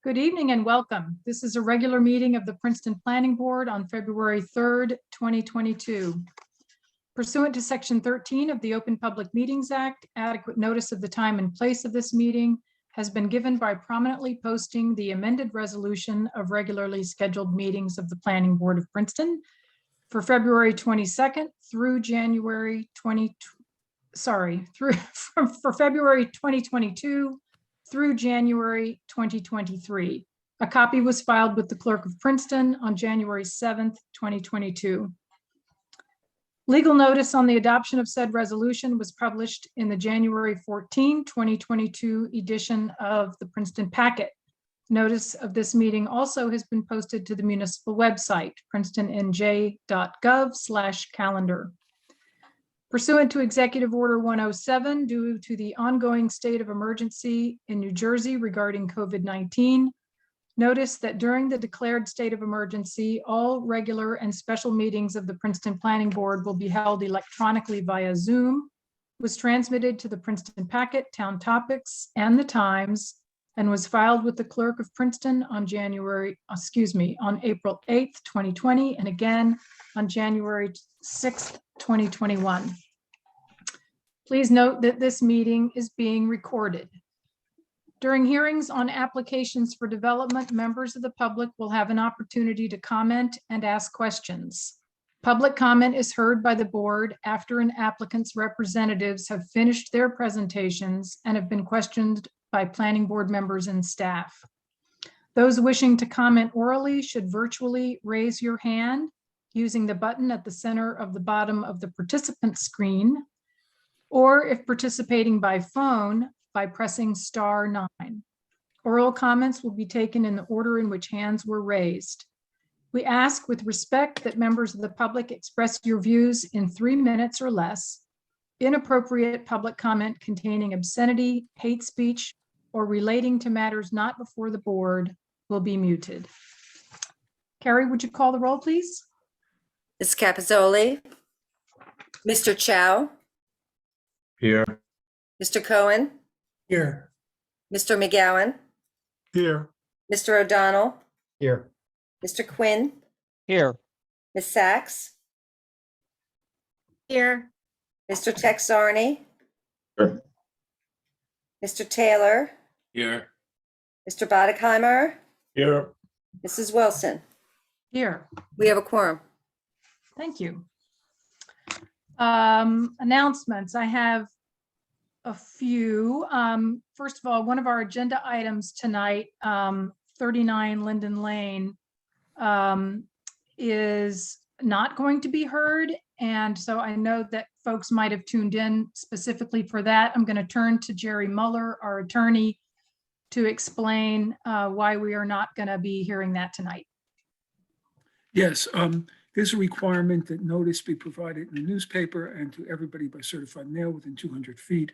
Good evening and welcome. This is a regular meeting of the Princeton Planning Board on February 3rd, 2022. Pursuant to Section 13 of the Open Public Meetings Act, adequate notice of the time and place of this meeting has been given by prominently posting the amended resolution of regularly scheduled meetings of the Planning Board of Princeton for February 22nd through January for February 2022 through January 2023. A copy was filed with the Clerk of Princeton on January 7th, 2022. Legal notice on the adoption of said resolution was published in the January 14, 2022 edition of the Princeton Packet. Notice of this meeting also has been posted to the municipal website, princetonnj.gov/calendar. Pursuant to Executive Order 107, due to the ongoing state of emergency in New Jersey regarding COVID-19, notice that during the declared state of emergency, all regular and special meetings of the Princeton Planning Board will be held electronically via Zoom, was transmitted to the Princeton Packet, Town Topics, and the Times, and was filed with the Clerk of Princeton on April 8th, 2020, and again on January 6th, 2021. Please note that this meeting is being recorded. During hearings on applications for development, members of the public will have an opportunity to comment and ask questions. Public comment is heard by the board after an applicant's representatives have finished their presentations and have been questioned by planning board members and staff. Those wishing to comment orally should virtually raise your hand using the button at the center of the bottom of the participant screen, or if participating by phone, by pressing *9. Oral comments will be taken in the order in which hands were raised. We ask with respect that members of the public express your views in 3 minutes or less. Inappropriate public comment containing obscenity, hate speech, or relating to matters not before the board will be muted. Carrie, would you call the roll, please? Ms. Capizzoli, Mr. Chow, Here. Mr. Cohen, Here. Mr. McGowan, Here. Mr. O'Donnell, Here. Mr. Quinn, Here. Ms. Sachs, Here. Mr. Texarney, Here. Mr. Taylor, Here. Mr. Boddigheimer, Here. Mrs. Wilson. Here. We have a quorum. Thank you. Announcements. I have a few. First of all, one of our agenda items tonight, 39 Linden Lane, is not going to be heard. And so I know that folks might have tuned in specifically for that. I'm going to turn to Jerry Muller, our attorney, to explain why we are not going to be hearing that tonight. Yes, there's a requirement that notice be provided in the newspaper and to everybody by certified mail within 200 feet.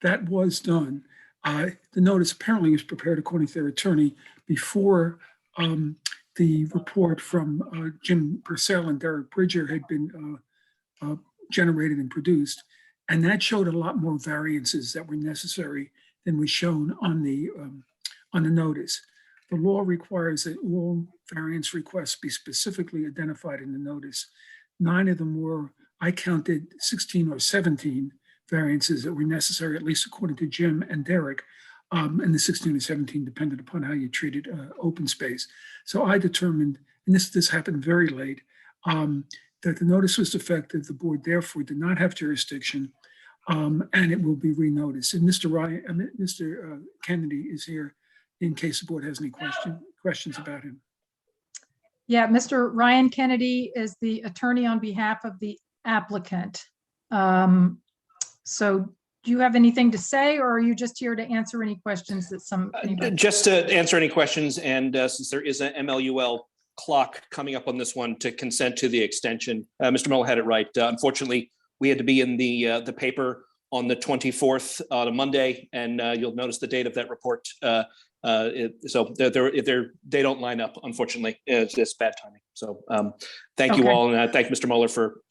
That was done. The notice apparently was prepared according to their attorney before the report from Jim Purcell and Derek Bridger had been generated and produced. And that showed a lot more variances that were necessary than was shown on the notice. The law requires that all variance requests be specifically identified in the notice. 9 of them were, I counted 16 or 17 variances that were necessary, at least according to Jim and Derek, and the 16 or 17 depended upon how you treated open space. So I determined, and this happened very late, that the notice was defective. The board therefore did not have jurisdiction, and it will be renoticed. And Mr. Kennedy is here in case the board has any questions about him. Yeah, Mr. Ryan Kennedy is the attorney on behalf of the applicant. So do you have anything to say, or are you just here to answer any questions that Just to answer any questions, and since there is an MLUL clock coming up on this one to consent to the extension, Mr. Muller had it right. Unfortunately, we had to be in the paper on the 24th on a Monday, and you'll notice the date of that report. So they don't line up, unfortunately. It's just bad timing. So thank you all, and thank Mr. Muller for,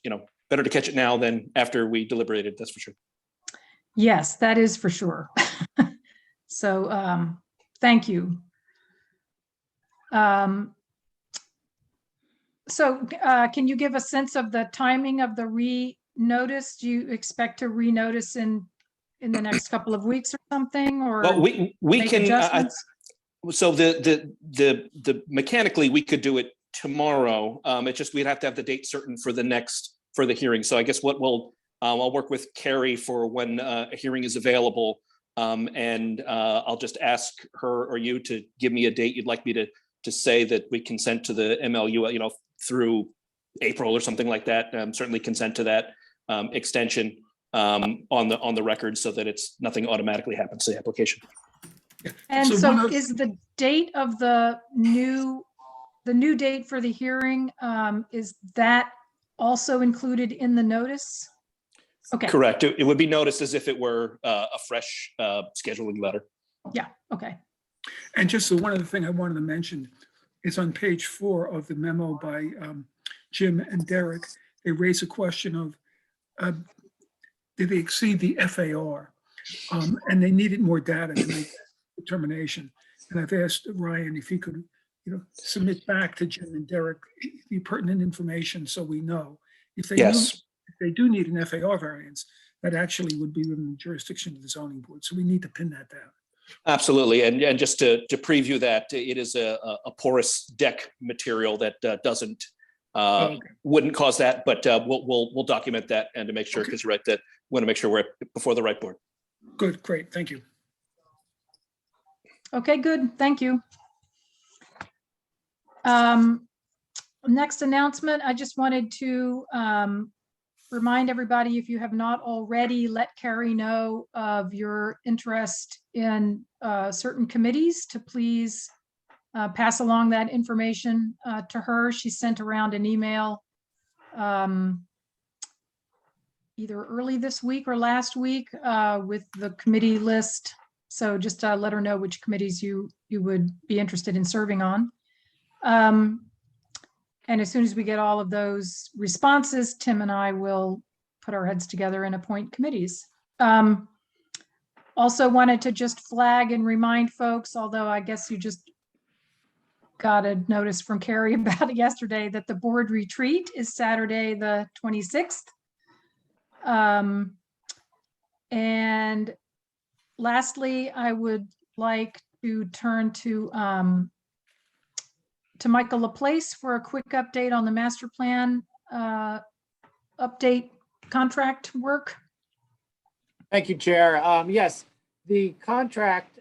better to catch it now than after we deliberated, that's for sure. Yes, that is for sure. So thank you. So can you give a sense of the timing of the re-notice? Do you expect to re-notice in the next couple of weeks or something, or Well, we make can, adjustments? so the mechanically, we could do it tomorrow. It's just, we'd have to have the date certain for the hearing. So I guess what I'll work with Carrie for when a hearing is available. And I'll just ask her or you to give me a date you'd like me to say that we consent to the MLU, through April or something like that. Certainly consent to that extension on the record, so that nothing automatically happens to the application. And So so one of- is the date of the new date for the hearing, is that also included in the notice? Okay, Correct. It would be noticed as if it were a fresh scheduling letter. yeah, okay. And just the one other thing I wanted to mention is on page 4 of the memo by Jim and Derek. They raise a question of did they exceed the FAR? And they needed more data to make that determination. And I've asked Ryan if he could, submit back to Jim and Derek the pertinent information so we know. If they do need an FAR variance, that actually would be within the jurisdiction of the zoning board. So we need to pin that down. Absolutely. And just to preview that, it is a porous deck material that doesn't wouldn't cause that, but we'll document that and to make sure, because you're right, that we want to make sure we're before the right board. Good, great, thank you. Okay, good, thank you. Next announcement, I just wanted to remind everybody, if you have not already, let Carrie know of your interest in certain committees, to please pass along that information to her. She sent around an email either early this week or last week with the committee list. So just let her know which committees you would be interested in serving on. And as soon as we get all of those responses, Tim and I will put our heads together and appoint committees. Also wanted to just flag and remind folks, although I guess you just got a notice from Carrie about it yesterday, that the board retreat is Saturday, the 26th. And lastly, I would like to turn to Michael Laplace for a quick update on the master plan update contract work. Thank you, Chair. Yes, the contract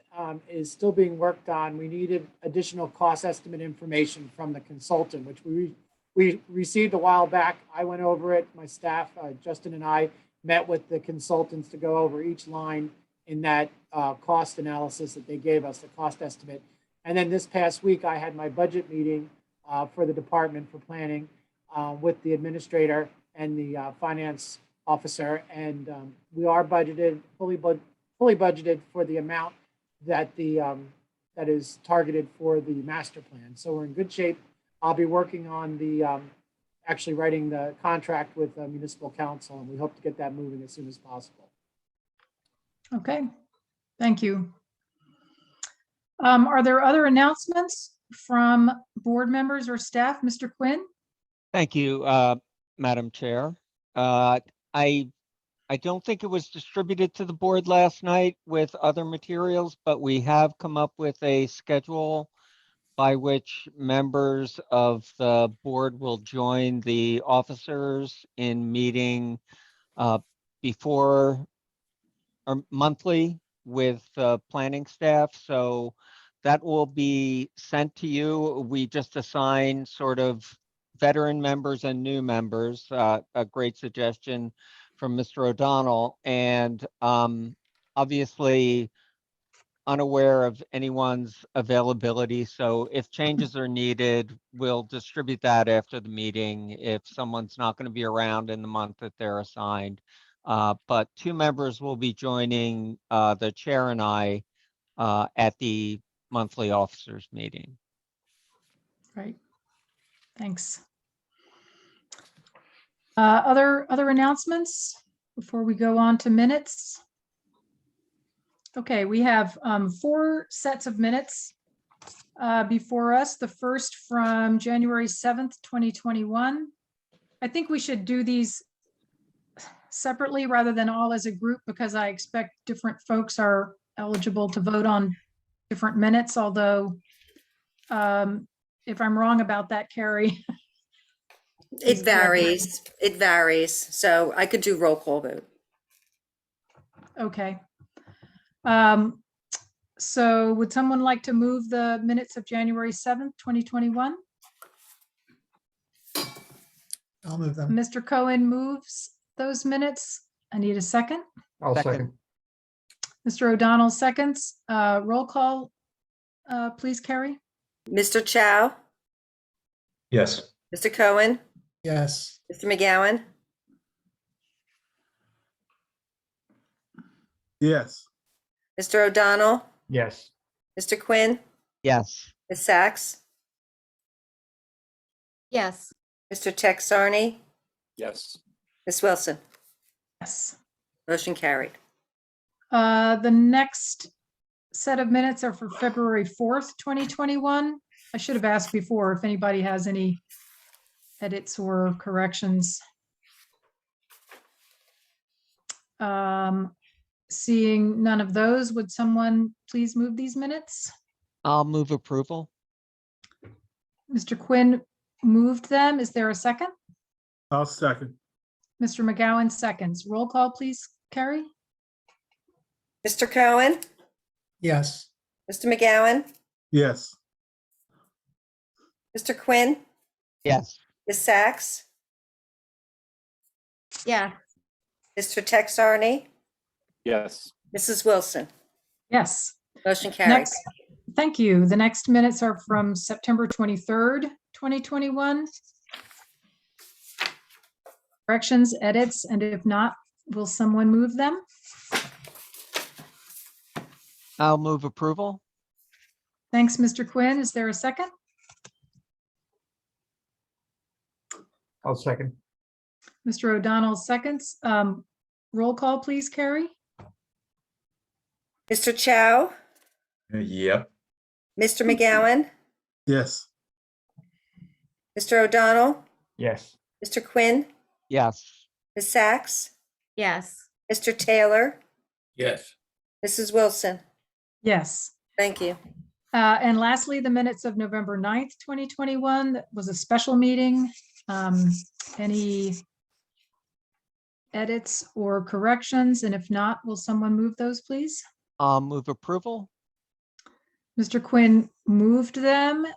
is still being worked on. We needed additional cost estimate information from the consultant, which we received a while back. I went over it. My staff, Justin and I, met with the consultants to go over each line in that cost analysis that they gave us, the cost estimate. And then this past week, I had my budget meeting for the department for planning with the administrator and the finance officer, and we are budgeted, fully budgeted for the amount that that is targeted for the master plan. So we're in good shape. I'll be working on the actually writing the contract with the municipal council, and we hope to get that moving as soon as possible. Okay, thank you. Are there other announcements from board members or staff? Mr. Quinn? Thank you, Madam Chair. I don't think it was distributed to the board last night with other materials, but we have come up with a schedule by which members of the board will join the officers in meeting before or monthly with planning staff. So that will be sent to you. We just assign sort of veteran members and new members, a great suggestion from Mr. O'Donnell, and obviously unaware of anyone's availability. So if changes are needed, we'll distribute that after the meeting if someone's not going to be around in the month that they're assigned. But 2 members will be joining the chair and I at the monthly officers meeting. Right, thanks. Other announcements before we go on to minutes? Okay, we have 4 sets of minutes before us. The first from January 7th, 2021. I think we should do these separately rather than all as a group because I expect different folks are eligible to vote on different minutes, although if I'm wrong about that, Carrie. It varies. It varies. So I could do roll call vote. Okay. So would someone like to move the minutes of January 7th, 2021? I'll move them. Mr. Cohen moves those minutes. I need a second. I'll Second. Mr. O'Donnell seconds. Roll call, please, Carrie. Mr. Chow, Yes. Mr. Cohen, Yes. Mr. McGowan, Yes. Mr. O'Donnell, Yes. Mr. Quinn, Yes. Ms. Sacks, Yes. Mr. Texarney, Yes. Ms. Wilson. Yes. Motion carried. The next set of minutes are for February 4th, 2021. I should have asked before if anybody has any edits or corrections. Seeing none of those, would someone please move these minutes? I'll move approval. Mr. Quinn moved them. Is there a second? I'll second. Mr. McGowan seconds. Roll call, please, Carrie? Mr. Cohen, Yes. Mr. McGowan, Yes. Mr. Quinn, Yes. Ms. Sacks, Yeah. Mr. Texarney, Yes. Mrs. Wilson. Yes. Motion carried. Next, thank you. The next minutes are from September 23rd, 2021. Corrections, edits, and if not, will someone move them? I'll move approval. Thanks, Mr. Quinn. Is there a second? I'll second. Mr. O'Donnell seconds. Roll call, please, Carrie? Mr. Chow, Yep. Mr. McGowan, Yes. Mr. O'Donnell, Yes. Mr. Quinn, Yes. Ms. Sacks, Yes. Mr. Taylor, Yes. Mrs. Wilson. Yes. Thank you. And lastly, the minutes of November 9th, 2021. That was a special meeting. Any edits or corrections? And if not, will someone move those, please? I'll move approval. Mr. Quinn moved them.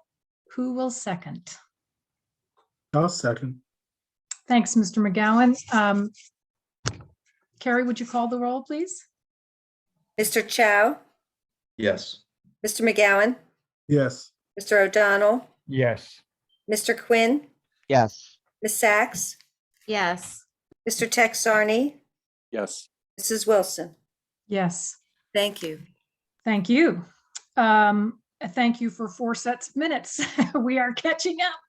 Who will second? I'll second. Thanks, Mr. McGowan. Carrie, would you call the roll, please? Mr. Chow, Yes. Mr. McGowan, Yes. Mr. O'Donnell, Yes. Mr. Quinn, Yes. Ms. Sacks, Yes. Mr. Texarney, Yes. Mrs. Wilson. Yes. Thank you. Thank you. Thank you for 4 sets of minutes. We are catching up.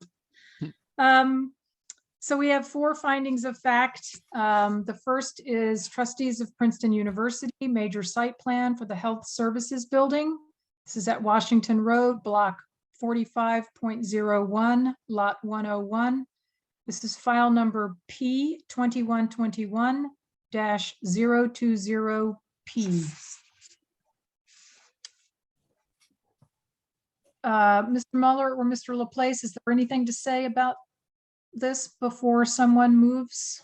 So we have 4 findings of fact. The first is trustees of Princeton University, major site plan for the Health Services Building. This is at Washington Road, block 45.01, lot 101. This is file number P 2121-020P. Mr. Mueller or Mr. Laplace, is there anything to say about this before someone moves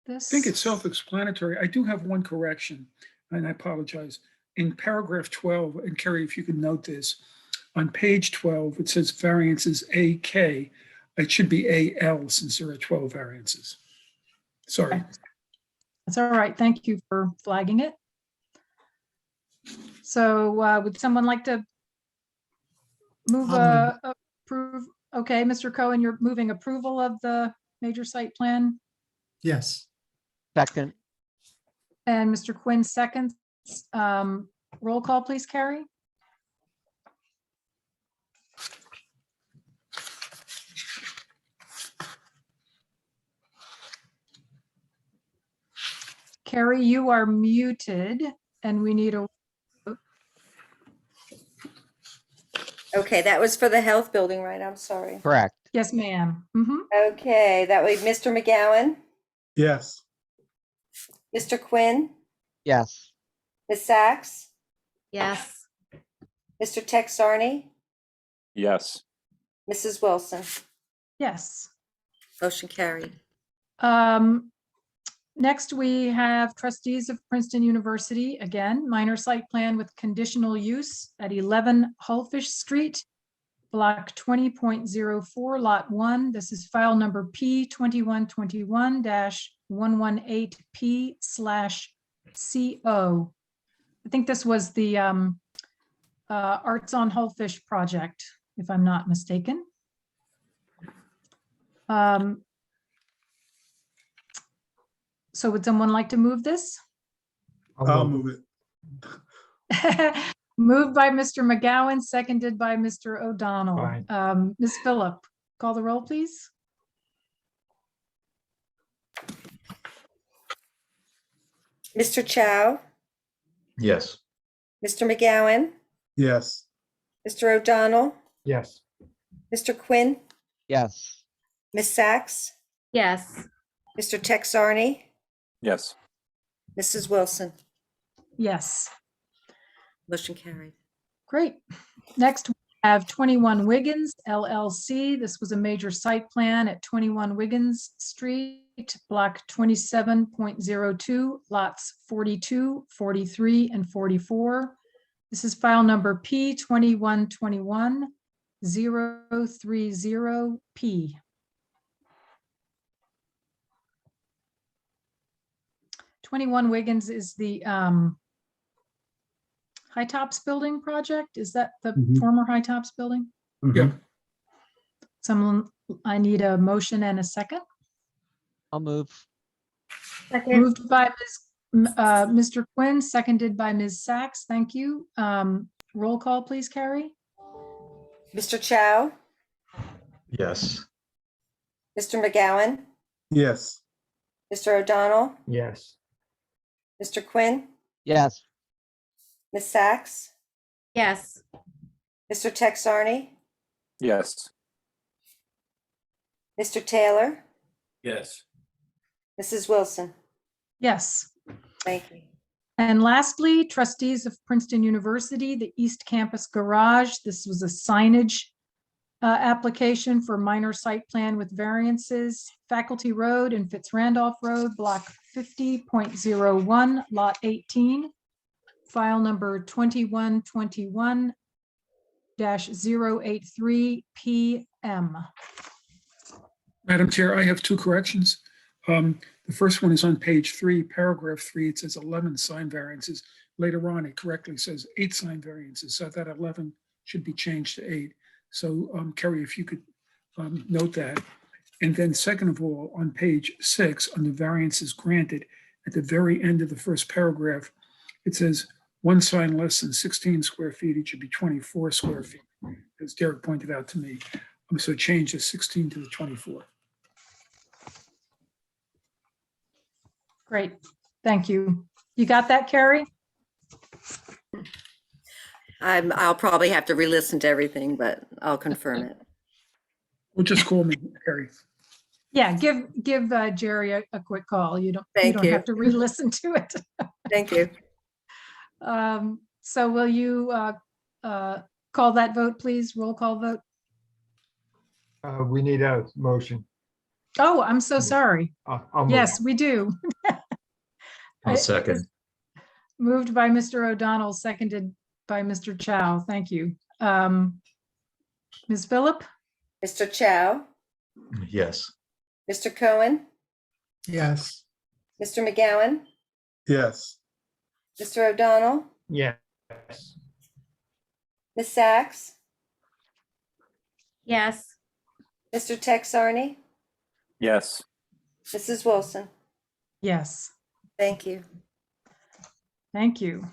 this? I think it's self-explanatory. I do have one correction, and I apologize. In paragraph 12, and Kerry, if you can note this, on page 12, it says variances AK. It should be AL since there are 12 variances. Sorry. That's all right. Thank you for flagging it. So would someone like to move approve? Okay, Mr. Cohen, you're moving approval of the major site plan, Yes. Second. and Mr. Quinn seconds. Roll call, please, Carrie. Carrie, you are muted and we need a, Okay, that was for the health building, right? I'm sorry. Correct. Yes, ma'am. Okay, that way Mr. McGowan, Yes. Mr. Quinn, Yes. Ms. Sachs, Yes. Mr. Texarney, Yes. Mrs. Wilson. Yes. Motion carried. Next, we have trustees of Princeton University, again, minor site plan with conditional use at 11 Hullfish Street, block 20.04, lot 1. This is file number P2121-118P/CO. I think this was the Arts on Hullfish project, if I'm not mistaken. So would someone like to move this? I'll move it. Moved by Mr. McGowan, seconded by Mr. O'Donnell. Fine. Ms. Phillip, call the roll, please. Mr. Chow, Yes. Mr. McGowan, Yes. Mr. O'Donnell, Yes. Mr. Quinn, Yes. Ms. Sachs, Yes. Mr. Texarney, Yes. Mrs. Wilson. Yes, Motion carried. great. Next, we have 21 Wiggins LLC. This was a major site plan at 21 Wiggins Street, block 27.02, lots 42, 43, and 44. This is file number P2121-030P. 21 Wiggins is the High Tops building project. Is that the Mhm. former High Tops building? Yeah. Someone, I need a motion and a second. I'll move. Moved by Mr. Quinn, seconded by Ms. Sachs. Thank you. Roll call, please, Carrie. Mr. Chow, Yes. Mr. McGowan, Yes. Mr. O'Donnell, Yes. Mr. Quinn, Yes. Ms. Sachs, Yes. Mr. Texarney, Yes. Mr. Taylor, Yes. Mrs. Wilson. Yes. Thank you. And lastly, trustees of Princeton University, the East Campus Garage. This was a signage application for minor site plan with variances, Faculty Road and Fitzrandolph Road, block 50.01, lot 18, file number 2121-083 PM. Madam Chair, I have two corrections. The first one is on page 3, paragraph 3. It says 11 sign variances. Later on, it correctly says 8 sign variances. So that 11 should be changed to 8. So Kerry, if you could note that. And then second of all, on page 6, on the variances granted, at the very end of the first paragraph, it says 1 sign less than 16 square feet, it should be 24 square feet, as Derek pointed out to me. So change the 16 to the 24. Great, thank you. You got that, Carrie? I'll probably have to re-listen to everything, but I'll confirm it. Well, just call me, Kerry. Yeah, give Jerry a quick call. You don't Thank you. have to re-listen to it. Thank you. So will you call that vote, please? Roll call vote. We need a motion. Oh, I'm so sorry. I'll move. Yes, we do. I'll second. Moved by Mr. O'Donnell, seconded by Mr. Chow. Thank you. Ms. Phillip? Mr. Chow, Yes. Mr. Cohen, Yes. Mr. McGowan, Yes. Mr. O'Donnell, Yes. Ms. Sachs, Yes. Mr. Texarney, Yes. Mrs. Wilson. Yes, Thank you. thank you.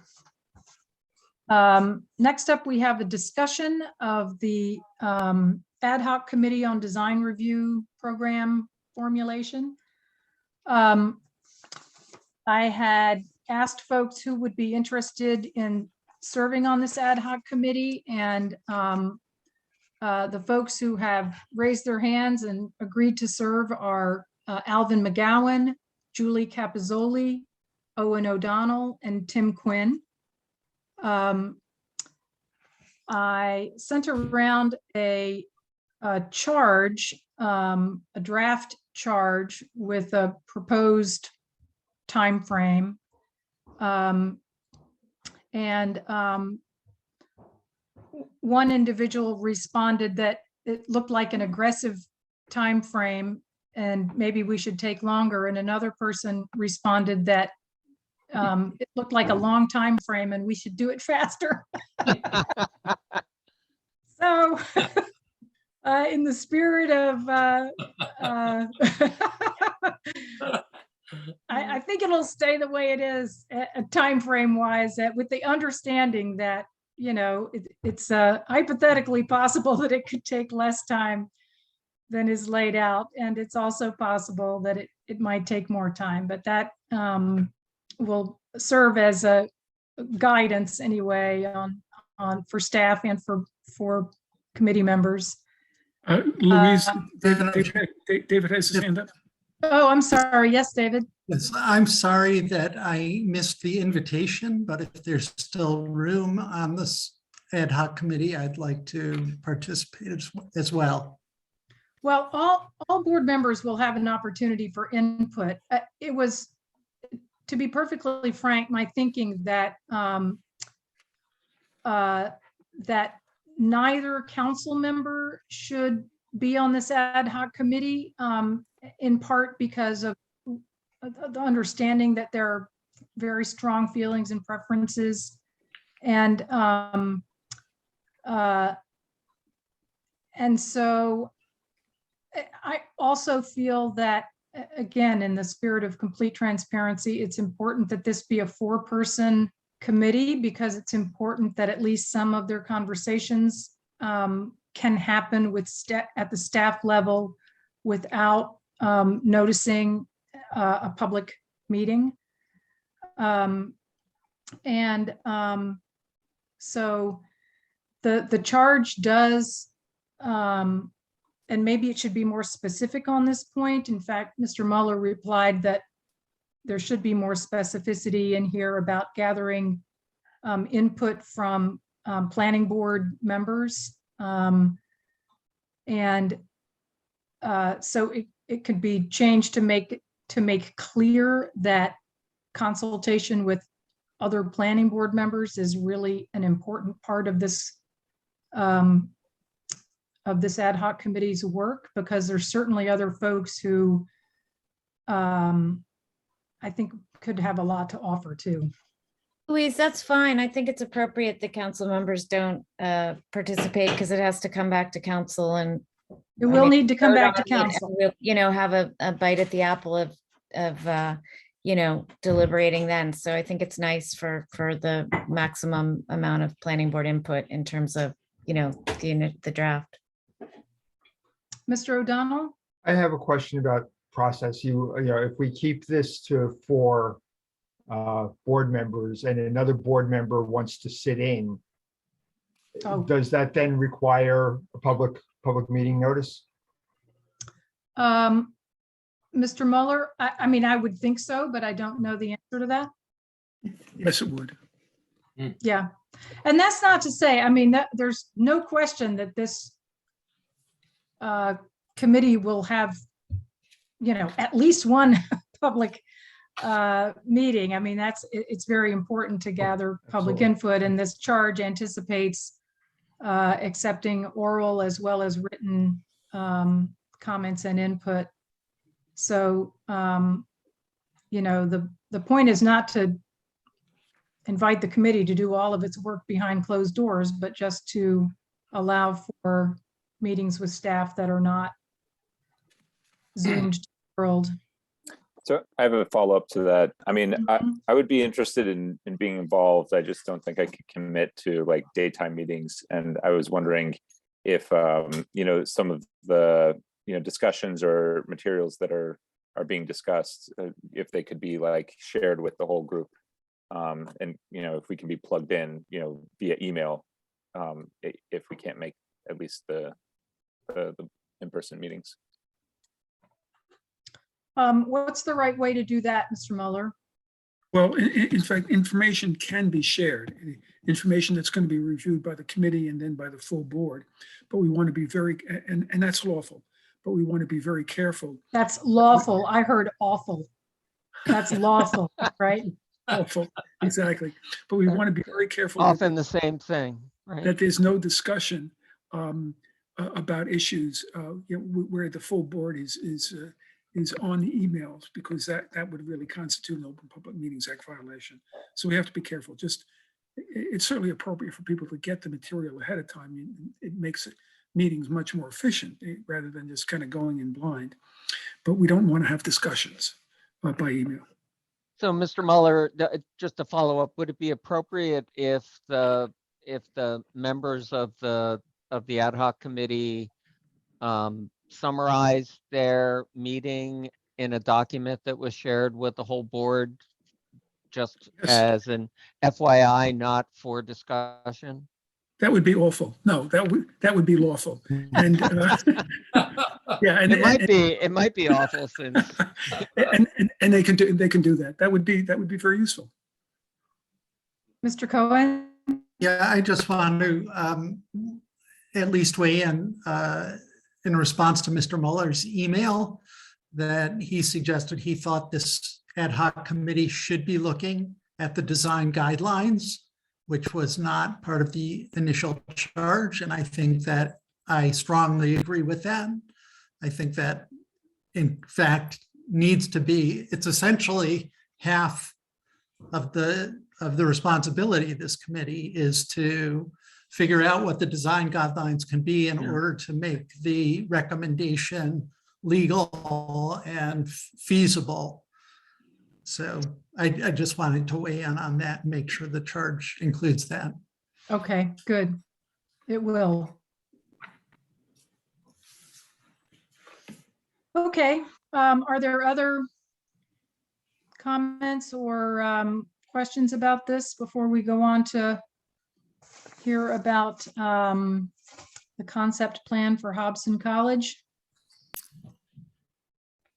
Next up, we have a discussion of the ad hoc committee on design review program formulation. I had asked folks who would be interested in serving on this ad hoc committee, and The folks who have raised their hands and agreed to serve are Alvin McGowan, Julie Capizzoli, Owen O'Donnell, and Tim Quinn. I sent around a charge, a draft charge with a proposed time frame. One individual responded that it looked like an aggressive time frame and maybe we should take longer. And another person responded that it looked like a long time frame and we should do it faster. So in the spirit of, I think it'll stay the way it is, time frame wise, with the understanding that, you know, it's hypothetically possible that it could take less time than is laid out. And it's also possible that it might take more time, but that will serve as a guidance anyway on for staff and for committee members. Louise, David has his hand up. Oh, I'm sorry. Yes, David. Yes, I'm sorry that I missed the invitation, but if there's still room on this ad hoc committee, I'd like to participate as well. Well, all board members will have an opportunity for input. It was, to be perfectly frank, my thinking that that neither council member should be on this ad hoc committee, in part because of the understanding that there are very strong feelings and preferences. And so I also feel that, again, in the spirit of complete transparency, it's important that this be a 4-person committee because it's important that at least some of their conversations can happen with at the staff level without noticing a public meeting. So the charge does, and maybe it should be more specific on this point. In fact, Mr. Mueller replied that there should be more specificity in here about gathering input from planning board members. So it could be changed to make clear that consultation with other planning board members is really an important part of this ad hoc committee's work, because there's certainly other folks who I think could have a lot to offer too. Louise, that's fine. I think it's appropriate that council members don't participate because it has to come back to council and It will need to come vote back to on it, and council. we'll, you know, have a bite at the apple of you know, deliberating then. So I think it's nice for the maximum amount of planning board input in terms of, you know, the draft. Mr. O'Donnell? I have a question about process. You know, if we keep this to 4 board members and another board member wants to sit in, Oh. does that then require a public meeting notice? Mr. Mueller, I mean, I would think so, but I don't know the answer to that. Yes, it would. Yeah. And that's not to say, I mean, that there's no question that this committee will have, you know, at least one public meeting. I mean, it's very important to gather public input, and this charge anticipates accepting oral as well as written comments and input. So, you know, the point is not to invite the committee to do all of its work behind closed doors, but just to allow for meetings with staff that are not Zoomed to the world. So I have a follow-up to that. I mean, I would be interested in being involved. I just don't think I could commit to like daytime meetings. And I was wondering if, you know, some of the, you know, discussions or materials that are being discussed, if they could be like shared with the whole group. And, you know, if we can be plugged in, you know, via email, if we can't make at least the in-person meetings. What's the right way to do that, Mr. Mueller? Well, in fact, information can be shared, information that's going to be reviewed by the committee and then by the full board. But we want to be very, and that's lawful, but we want to be very careful. That's lawful. I heard awful. That's lawful, right? Awful, exactly. But we want to be very careful Often the same thing, right? that there's no discussion about issues where the full board is on the emails, because that would really constitute an Open Public Meetings Act violation. So we have to be careful. Just, it's certainly appropriate for people to get the material ahead of time. It makes meetings much more efficient rather than just kind of going in blind. But we don't want to have discussions by email. So, Mr. Mueller, just to follow up, would it be appropriate if the members of the ad hoc committee summarize their meeting in a document that was shared with the whole board, just Yes. as an FYI, not for discussion? That would be awful. No, that would be lawful. And yeah, and It might be awful since and they can do that. That would be very useful. Mr. Cohen? Yeah, I just want to at least weigh in response to Mr. Mueller's email that he suggested he thought this ad hoc committee should be looking at the design guidelines, which was not part of the initial charge. And I think that I strongly agree with that. I think that, in fact, needs to be, it's essentially half of the responsibility of this committee is to figure out what the design guidelines can be in order to make the recommendation legal and feasible. So I just wanted to weigh in on that and make sure the charge includes that. Okay, good. It will. Okay, are there other comments or questions about this before we go on to hear about the concept plan for Hobson College?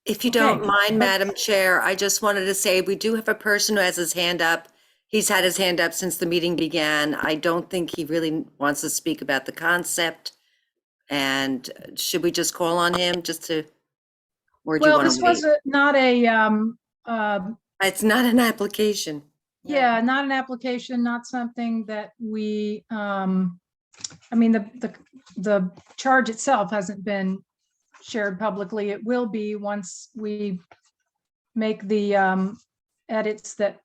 If you don't Okay. mind, Madam Chair, I just wanted to say we do have a person who has his hand up. He's had his hand up since the meeting began. I don't think he really wants to speak about the concept. And should we just call on him just to, or do you Well, want this to was wait? not a, It's not an application. yeah, not an application, not something that we, I mean, the charge itself hasn't been shared publicly. It will be once we make the edits that,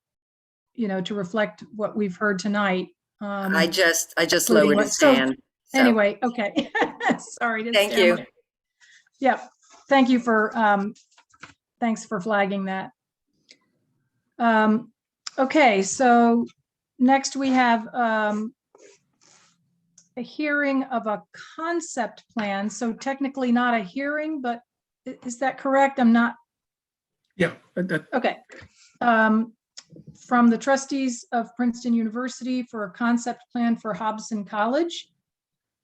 to reflect what we've heard tonight. I just including lowered what- his so, hand. So, Anyway, okay. Sorry to Thank stammer. you. Yeah, thank you for, thanks for flagging that. Okay, so next we have a hearing of a concept plan. So technically not a hearing, but is that correct? I'm not, Yeah, okay. From the trustees of Princeton University for a concept plan for Hobson College.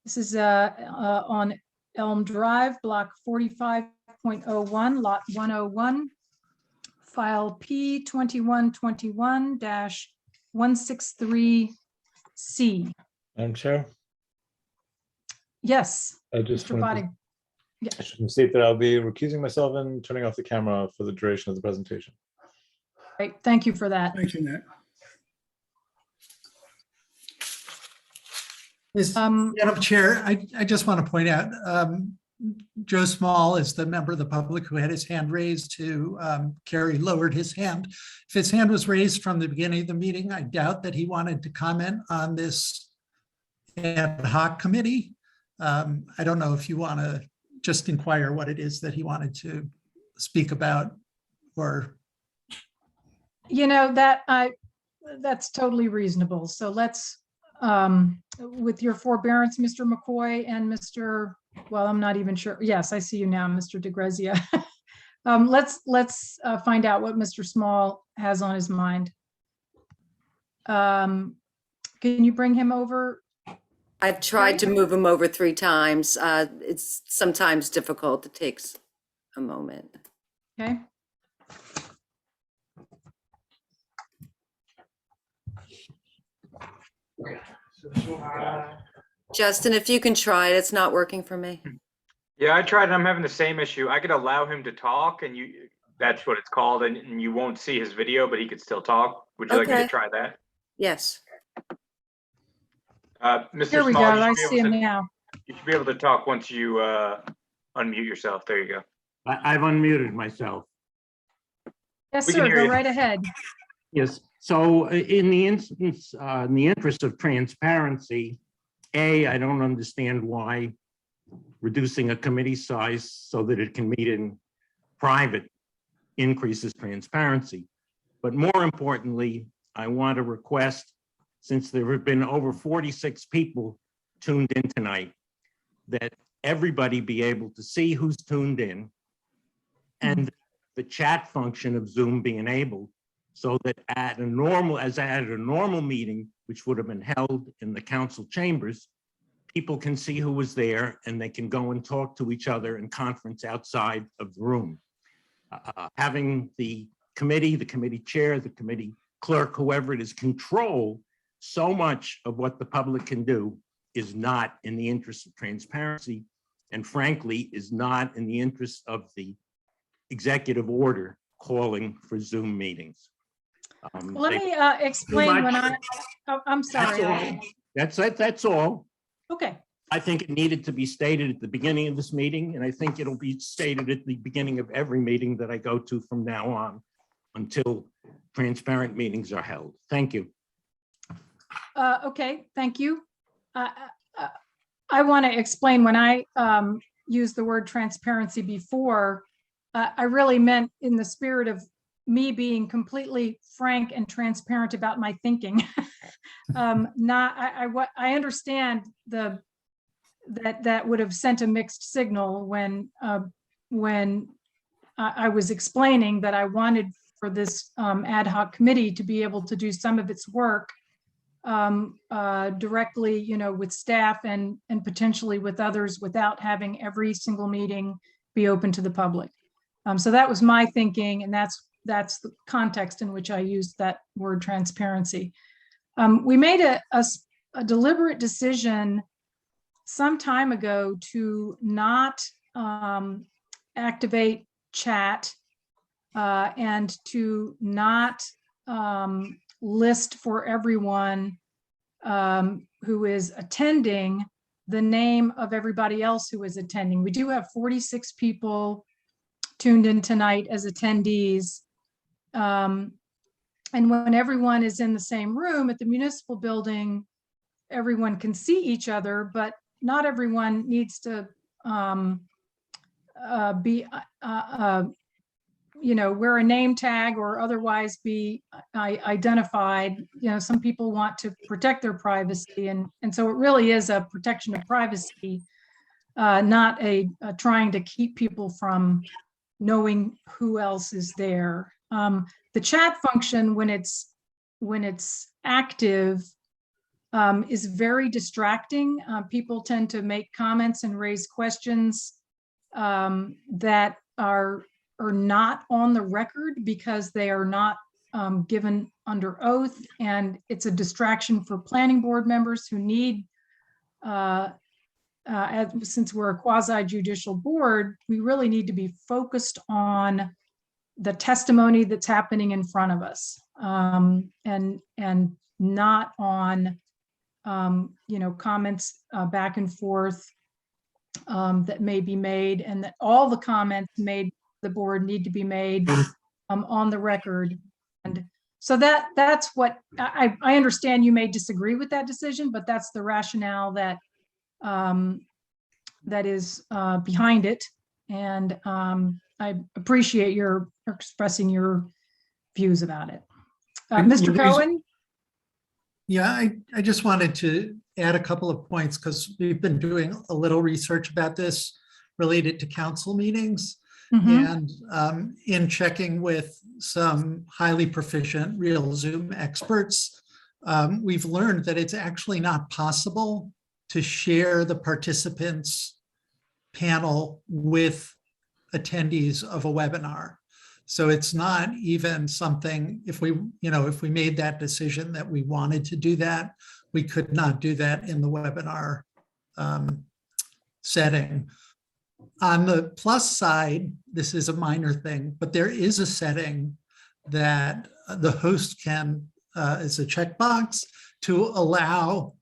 This is on Elm Drive, block 45.01, lot 101, file P2121-163C. Madam Chair, Yes, I just Mr. wanted Body. to state that I'll be recusing myself and turning off the camera for the duration of the presentation. Great, thank you for that. thank you, Nat. Madam Chair, I just want to point out, Joe Small is the member of the public who had his hand raised, who Carrie lowered his hand. If his hand was raised from the beginning of the meeting, I doubt that he wanted to comment on this ad hoc committee. I don't know if you want to just inquire what it is that he wanted to speak about, or That's totally reasonable. So let's, with your forbearance, Mr. McCoy and Mr., well, I'm not even sure. Yes, I see you now, Mr. DeGrazia. Let's find out what Mr. Small has on his mind. Can you bring him over, I've tried to move him over 3 times. It's sometimes difficult. It takes a moment. Okay. Justin, if you can try it, it's not working for me. Yeah, I tried and I'm having the same issue. I could allow him to talk and that's what it's called, and you won't see his video, but he could still talk. Would you like me Okay. to try that? Yes. Mr. Here we go. Small, I see him now. you should be able to talk once you unmute yourself. There you go. I've unmuted myself. Yes, We can sir. hear Go you. right ahead. Yes, so in the instance, in the interest of transparency, I don't understand why reducing a committee size so that it can meet in private increases transparency. But more importantly, I want to request, since there have been over 46 people tuned in tonight, that everybody be able to see who's tuned in and the chat function of Zoom be enabled, so that at a normal meeting, which would have been held in the council chambers, people can see who was there and they can go and talk to each other and conference outside of the room. Having the committee chair, the committee clerk, whoever it is, control so much of what the public can do is not in the interest of transparency, and frankly, is not in the interest of the executive order calling for Zoom meetings. Let me explain when I'm sorry. That's it. That's all. Okay. I think it needed to be stated at the beginning of this meeting, and I think it'll be stated at the beginning of every meeting that I go to from now on until transparent meetings are held. Thank you. Okay, thank you. I want to explain when I used the word transparency before, I really meant in the spirit of me being completely frank and transparent about my thinking. I understand that would have sent a mixed signal when I was explaining that I wanted for this ad hoc committee to be able to do some of its work directly, with staff and potentially with others without having every single meeting be open to the public. So that was my thinking, and that's the context in which I used that word transparency. We made a deliberate decision some time ago to not activate chat and to not list for everyone who is attending the name of everybody else who is attending. We do have 46 people tuned in tonight as attendees. And when everyone is in the same room at the municipal building, everyone can see each other, but not everyone needs to be, wear a name tag or otherwise be identified. Some people want to protect their privacy, and so it really is a protection of privacy, not a trying to keep people from knowing who else is there. The chat function, when it's active, is very distracting. People tend to make comments and raise questions that are not on the record because they are not given under oath, and it's a distraction for planning board members who need, since we're a quasi-judicial board, we really need to be focused on the testimony that's happening in front of us, and not on comments back and forth that may be made, and that all the comments made the board need to be made on the record. And so that's what I understand. You may disagree with that decision, but that's the rationale that is behind it. And I appreciate your expressing your views about it. Mr. Cohen? Yeah, I just wanted to add a couple of points because we've been doing a little research about this related to council meetings. And in checking with some highly proficient real Zoom experts, we've learned that it's actually not possible to share the participants panel with attendees of a webinar. So it's not even something, if we made that decision that we wanted to do that, we could not do that in the webinar setting. On the plus side, this is a minor thing, but there is a setting that the host can, is a checkbox to allow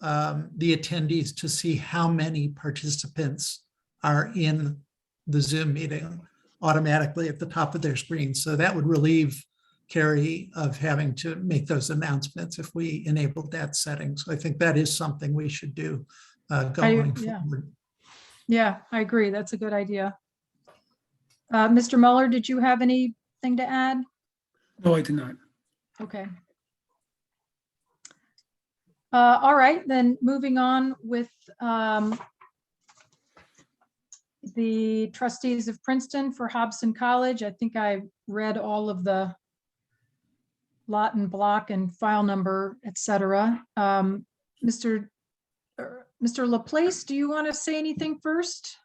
the attendees to see how many participants are in the Zoom meeting automatically at the top of their screen. So that would relieve Carrie of having to make those announcements if we enabled that setting. So I think that is something we should do going forward. Yeah, I agree. That's a good idea. Mr. Mueller, did you have anything to add? No, I did not. Okay. All right, then moving on with the trustees of Princeton for Hobson College. I think I read all of the lot and block and file number, et cetera. Mr. Laplace, do you want to say anything first?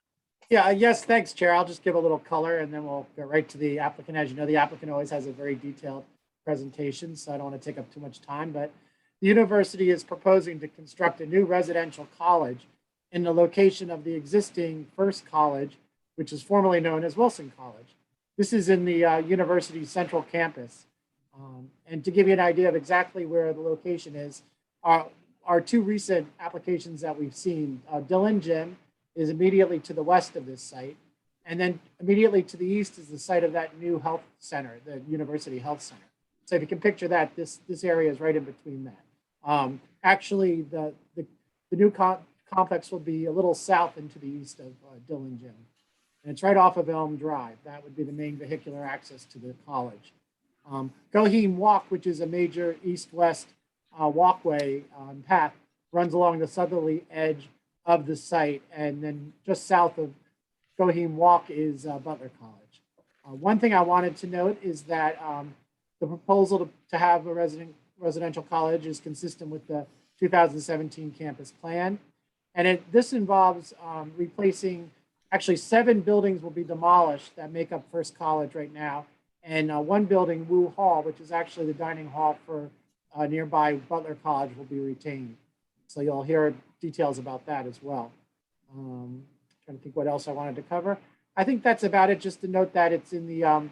Yeah, yes, thanks, Chair. I'll just give a little color and then we'll go right to the applicant. As you know, the applicant always has a very detailed presentation, so I don't want to take up too much time, but the university is proposing to construct a new residential college in the location of the existing First College, which is formerly known as Wilson College. This is in the university's central campus. And to give you an idea of exactly where the location is, our two recent applications that we've seen, Dillon Gym is immediately to the west of this site. And then immediately to the east is the site of that new health center, the University Health Center. So if you can picture that, this area is right in between that. Actually, the new complex will be a little south and to the east of Dillon Gym. And it's right off of Elm Drive. That would be the main vehicular access to the college. Goheen Walk, which is a major east-west walkway path, runs along the southerly edge of the site. And then just south of Goheen Walk is Butler College. One thing I wanted to note is that the proposal to have a residential college is consistent with the 2017 campus plan. And this involves replacing, actually 7 buildings will be demolished that make up First College right now. And one building, Wu Hall, which is actually the dining hall for nearby Butler College, will be retained. So you'll hear details about that as well. Trying to think what else I wanted to cover. I think that's about it. Just to note that it's in the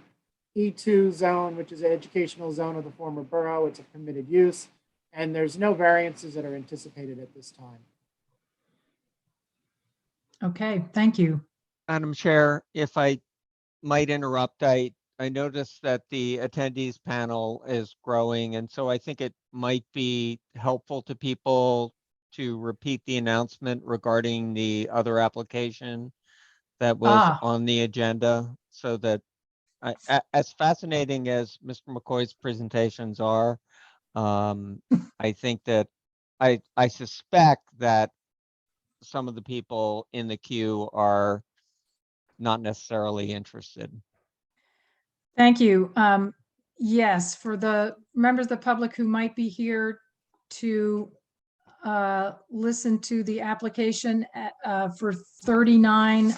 E2 zone, which is an educational zone of the former borough. It's a permitted use, and there's no variances that are anticipated at this time. Okay, thank you. Madam Chair, if I might interrupt, I noticed that the attendees panel is growing, and so I think it might be helpful to people to repeat the announcement regarding the other application that was on the agenda, so that as fascinating as Mr. McCoy's presentations are, I think that I suspect that some of the people in the queue are not necessarily interested. Thank you. Yes, for the members of the public who might be here to listen to the application for 39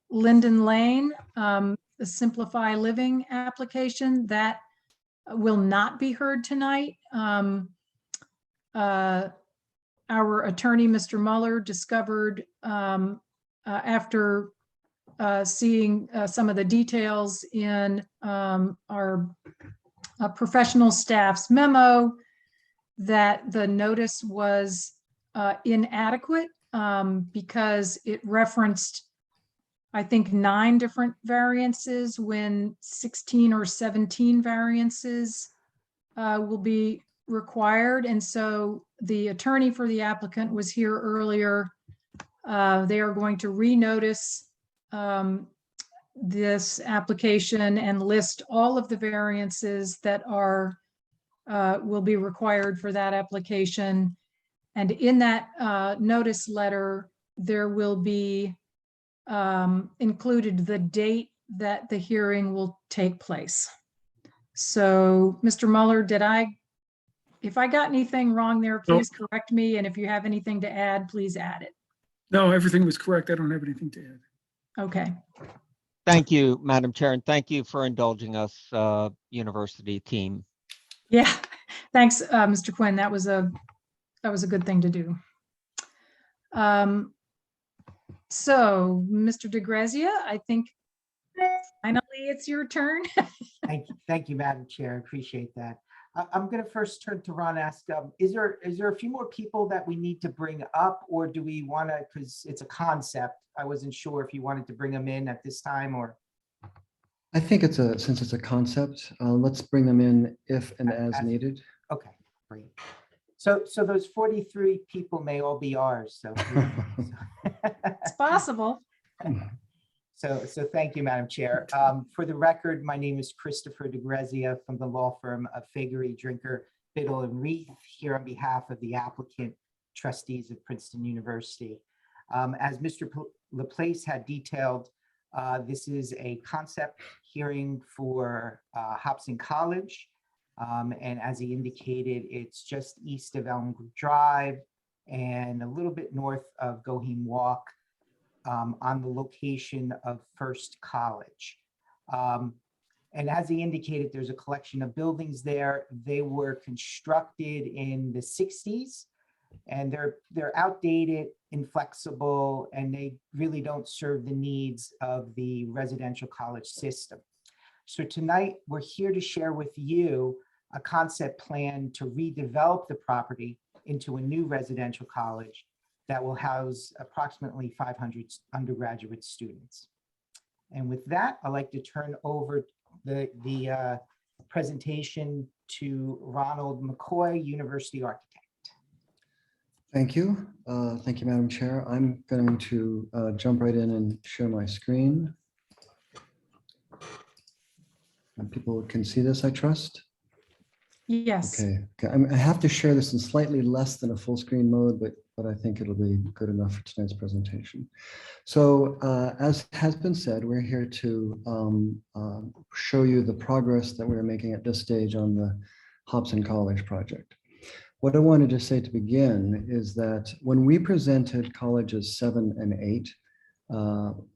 Linden Lane, the Simplify Living application, that will not be heard tonight. Our attorney, Mr. Mueller, discovered after seeing some of the details in our professional staff's memo that the notice was inadequate because it referenced, I think, 9 different variances when 16 or 17 variances will be required. And so the attorney for the applicant was here earlier. They are going to renotice this application and list all of the variances that are will be required for that application. And in that notice letter, there will be included the date that the hearing will take place. So, Mr. Mueller, if I got anything wrong there, No. please correct me. And if you have anything to add, please add it. No, everything was correct. I don't have anything to add. Okay. Thank you, Madam Chair, and thank you for indulging us, university team. Yeah. Thanks, Mr. Quinn. That was a good thing to do. So, Mr. DeGrazia, I think finally it's your turn. Thank you, Madam Chair. Appreciate that. I'm going to first turn to Ron, ask, is there a few more people that we need to bring up, or do we want to, because it's a concept, I wasn't sure if you wanted to bring them in at this time, or? I think since it's a concept, let's bring them in if and as needed. Okay, great. So those 43 people may all be ours, so. It's possible. So thank you, Madam Chair. For the record, my name is Christopher DeGrazia from the law firm of Fagery, Drinker, Biddle and Reith, here on behalf of the applicant trustees of Princeton University. As Mr. Laplace had detailed, this is a concept hearing for Hobson College. And as he indicated, it's just east of Elm Drive and a little bit north of Goheen Walk, on the location of First College. And as he indicated, there's a collection of buildings there. They were constructed in the 60s, and they're outdated, inflexible, and they really don't serve the needs of the residential college system. So tonight, we're here to share with you a concept plan to redevelop the property into a new residential college that will house approximately 500 undergraduate students. And with that, I'd like to turn over the presentation to Ronald Mccoy, University Architect. Thank you. Thank you, Madam Chair. I'm going to jump right in and share my screen. And people can see this, I trust. Yes. Okay. I have to share this in slightly less than a full screen mode, but I think it'll be good enough for tonight's presentation. So as has been said, we're here to show you the progress that we're making at this stage on the Hobson College project. What I wanted to say to begin is that when we presented colleges 7 and 8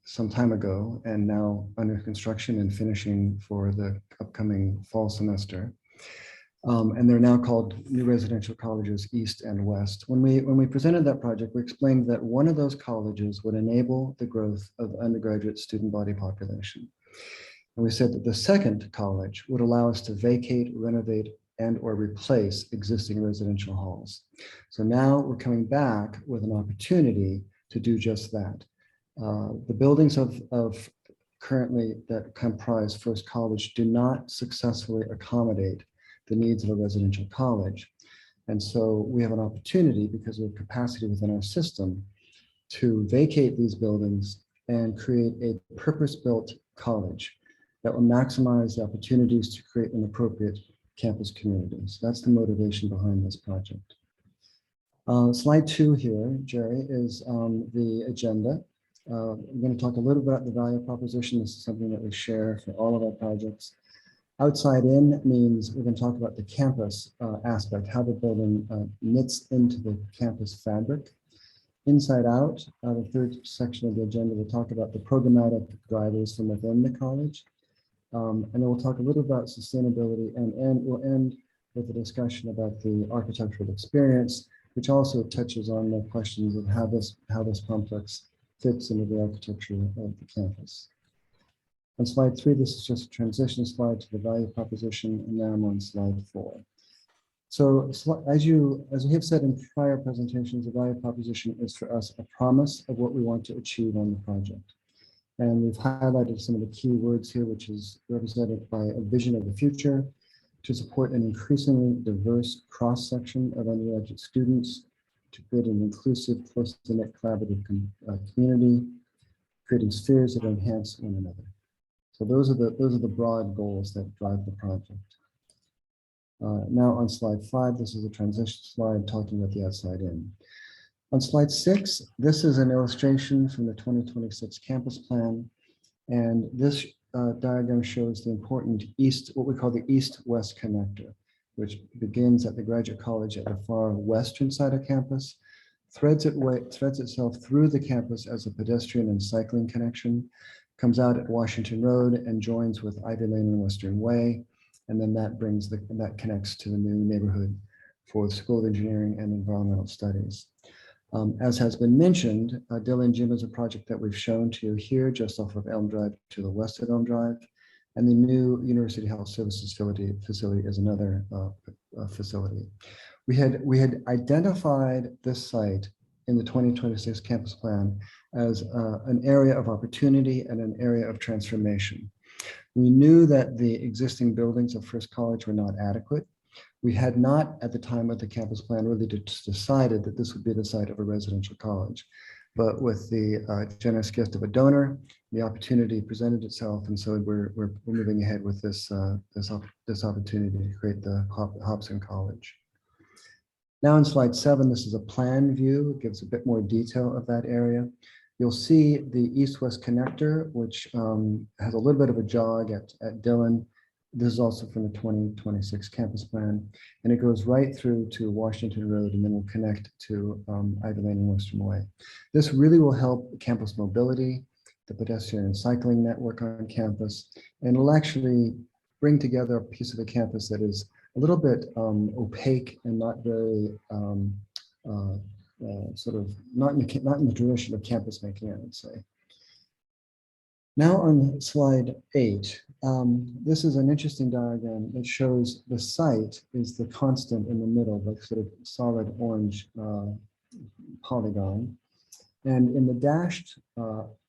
some time ago, and now under construction and finishing for the upcoming fall semester, and they're now called New Residential Colleges East and West. When we presented that project, we explained that one of those colleges would enable the growth of undergraduate student body population. And we said that the second college would allow us to vacate, renovate, and or replace existing residential halls. So now we're coming back with an opportunity to do just that. The buildings of currently that comprise First College do not successfully accommodate the needs of a residential college. And so we have an opportunity, because we have capacity within our system, to vacate these buildings and create a purpose-built college that will maximize the opportunities to create an appropriate campus community. So that's the motivation behind this project. Slide 2 here, Jerry, is the agenda. I'm going to talk a little bit about the value proposition. This is something that we share for all of our projects. Outside in means we're going to talk about the campus aspect, how the building knits into the campus fabric. Inside out, the third section of the agenda, we'll talk about the programmatic drivers from within the college. And then we'll talk a little about sustainability, and we'll end with a discussion about the architectural experience, which also touches on the questions of how this complex fits into the architecture of the campus. On slide 3, this is just a transition slide to the value proposition, and now I'm on slide 4. So as we have said in prior presentations, the value proposition is for us a promise of what we want to achieve on the project. And we've highlighted some of the key words here, which is represented by a vision of the future to support an increasingly diverse cross-section of undergraduate students, to create an inclusive, close-knit, collaborative community, creating spheres that enhance one another. So those are the broad goals that drive the project. Now on slide 5, this is a transition slide talking about the outside in. On slide 6, this is an illustration from the 2026 campus plan. And this diagram shows the important what we call the east-west connector. which begins at the Graduate College at the far western side of campus, threads itself through the campus as a pedestrian and cycling connection, comes out at Washington Road and joins with Ivy Lane and Western Way. And then that connects to the new neighborhood for the School of Engineering and Environmental Studies. As has been mentioned, Dillon Gym is a project that we've shown to you here just off of Elm Drive to the west of Elm Drive. And the new University Health Services facility is another facility. We had identified this site in the 2026 campus plan as an area of opportunity and an area of transformation. We knew that the existing buildings of First College were not adequate. We had not, at the time of the campus plan, really decided that this would be the site of a residential college. But with the generous gift of a donor, the opportunity presented itself, and so we're moving ahead with this opportunity to create the Hobson College. Now in slide 7, this is a plan view. It gives a bit more detail of that area. You'll see the east-west connector, which has a little bit of a jog at Dillon. This is also from the 2026 campus plan, and it goes right through to Washington Road and then will connect to Ivy Lane and Western Way. This really will help campus mobility, the pedestrian and cycling network on campus, and it'll actually bring together a piece of the campus that is a little bit opaque and not very sort of not in the tradition of campus making, I would say. Now on slide 8, this is an interesting diagram that shows the site is the constant in the middle, like sort of solid orange polygon. And in the dashed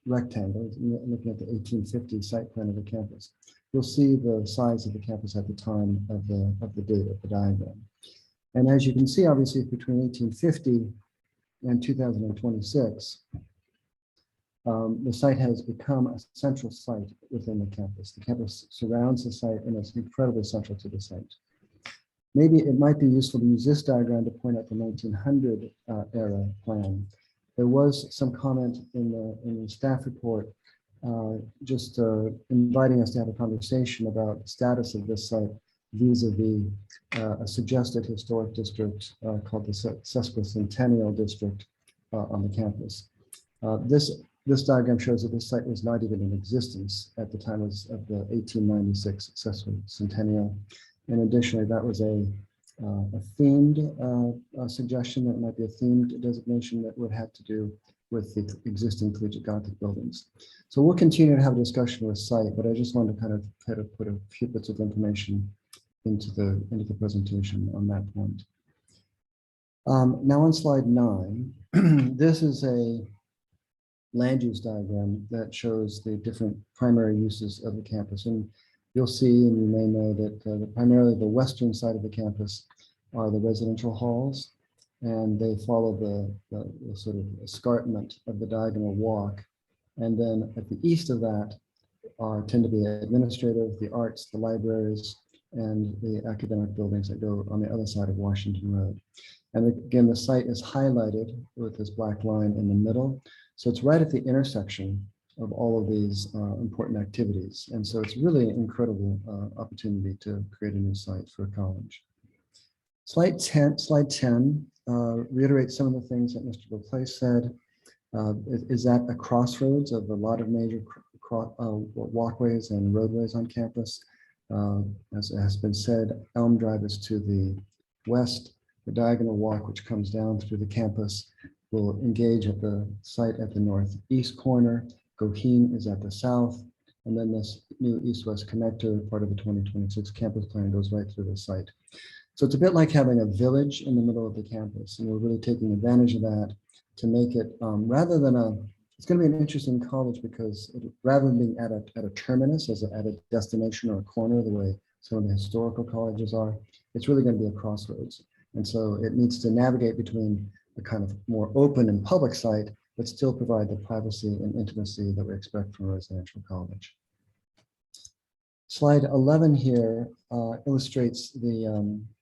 rectangle, looking at the 1850 site plan of the campus, you'll see the size of the campus at the time of the date of the diagram. And as you can see, obviously, between 1850 and 2026, the site has become a central site within the campus. The campus surrounds the site and it's incredibly central to the site. Maybe it might be useful to use this diagram to point out the 1900 era plan. There was some comment in the staff report just inviting us to have a conversation about the status of this site vis-a-vis a suggested historic district called the Sesquicentennial District on the campus. This diagram shows that this site was not even in existence at the time of the 1896 Sesquicentennial. And additionally, that was a themed suggestion that it might be a themed designation that would have to do with the existing collegiate Gothic buildings. So we'll continue to have a discussion with site, but I just wanted to kind of put a few bits of information into the presentation on that point. Now on slide 9, this is a land use diagram that shows the different primary uses of the campus. And you'll see, and you may know that primarily the western side of the campus are the residential halls, and they follow the sort of escarpment of the diagonal walk. And then at the east of that tend to be administrative, the arts, the libraries, and the academic buildings that go on the other side of Washington Road. And again, the site is highlighted with this black line in the middle. So it's right at the intersection of all of these important activities. And so it's really an incredible opportunity to create a new site for a college. Slide 10 reiterates some of the things that Mr. Laplace said. Is that a crossroads of a lot of major walkways and roadways on campus? As has been said, Elm Drive is to the west. The diagonal walk, which comes down through the campus, will engage at the site at the northeast corner. Goheen is at the south. And then this new east-west connector, part of the 2026 campus plan, goes right through the site. So it's a bit like having a village in the middle of the campus. And we're really taking advantage of that to make it, rather than it's going to be an interesting college because rather than being at a terminus, at a destination or a corner, the way some of the historical colleges are, it's really going to be a crossroads. And so it needs to navigate between the kind of more open and public site, but still provide the privacy and intimacy that we expect from a residential college. Slide 11 here illustrates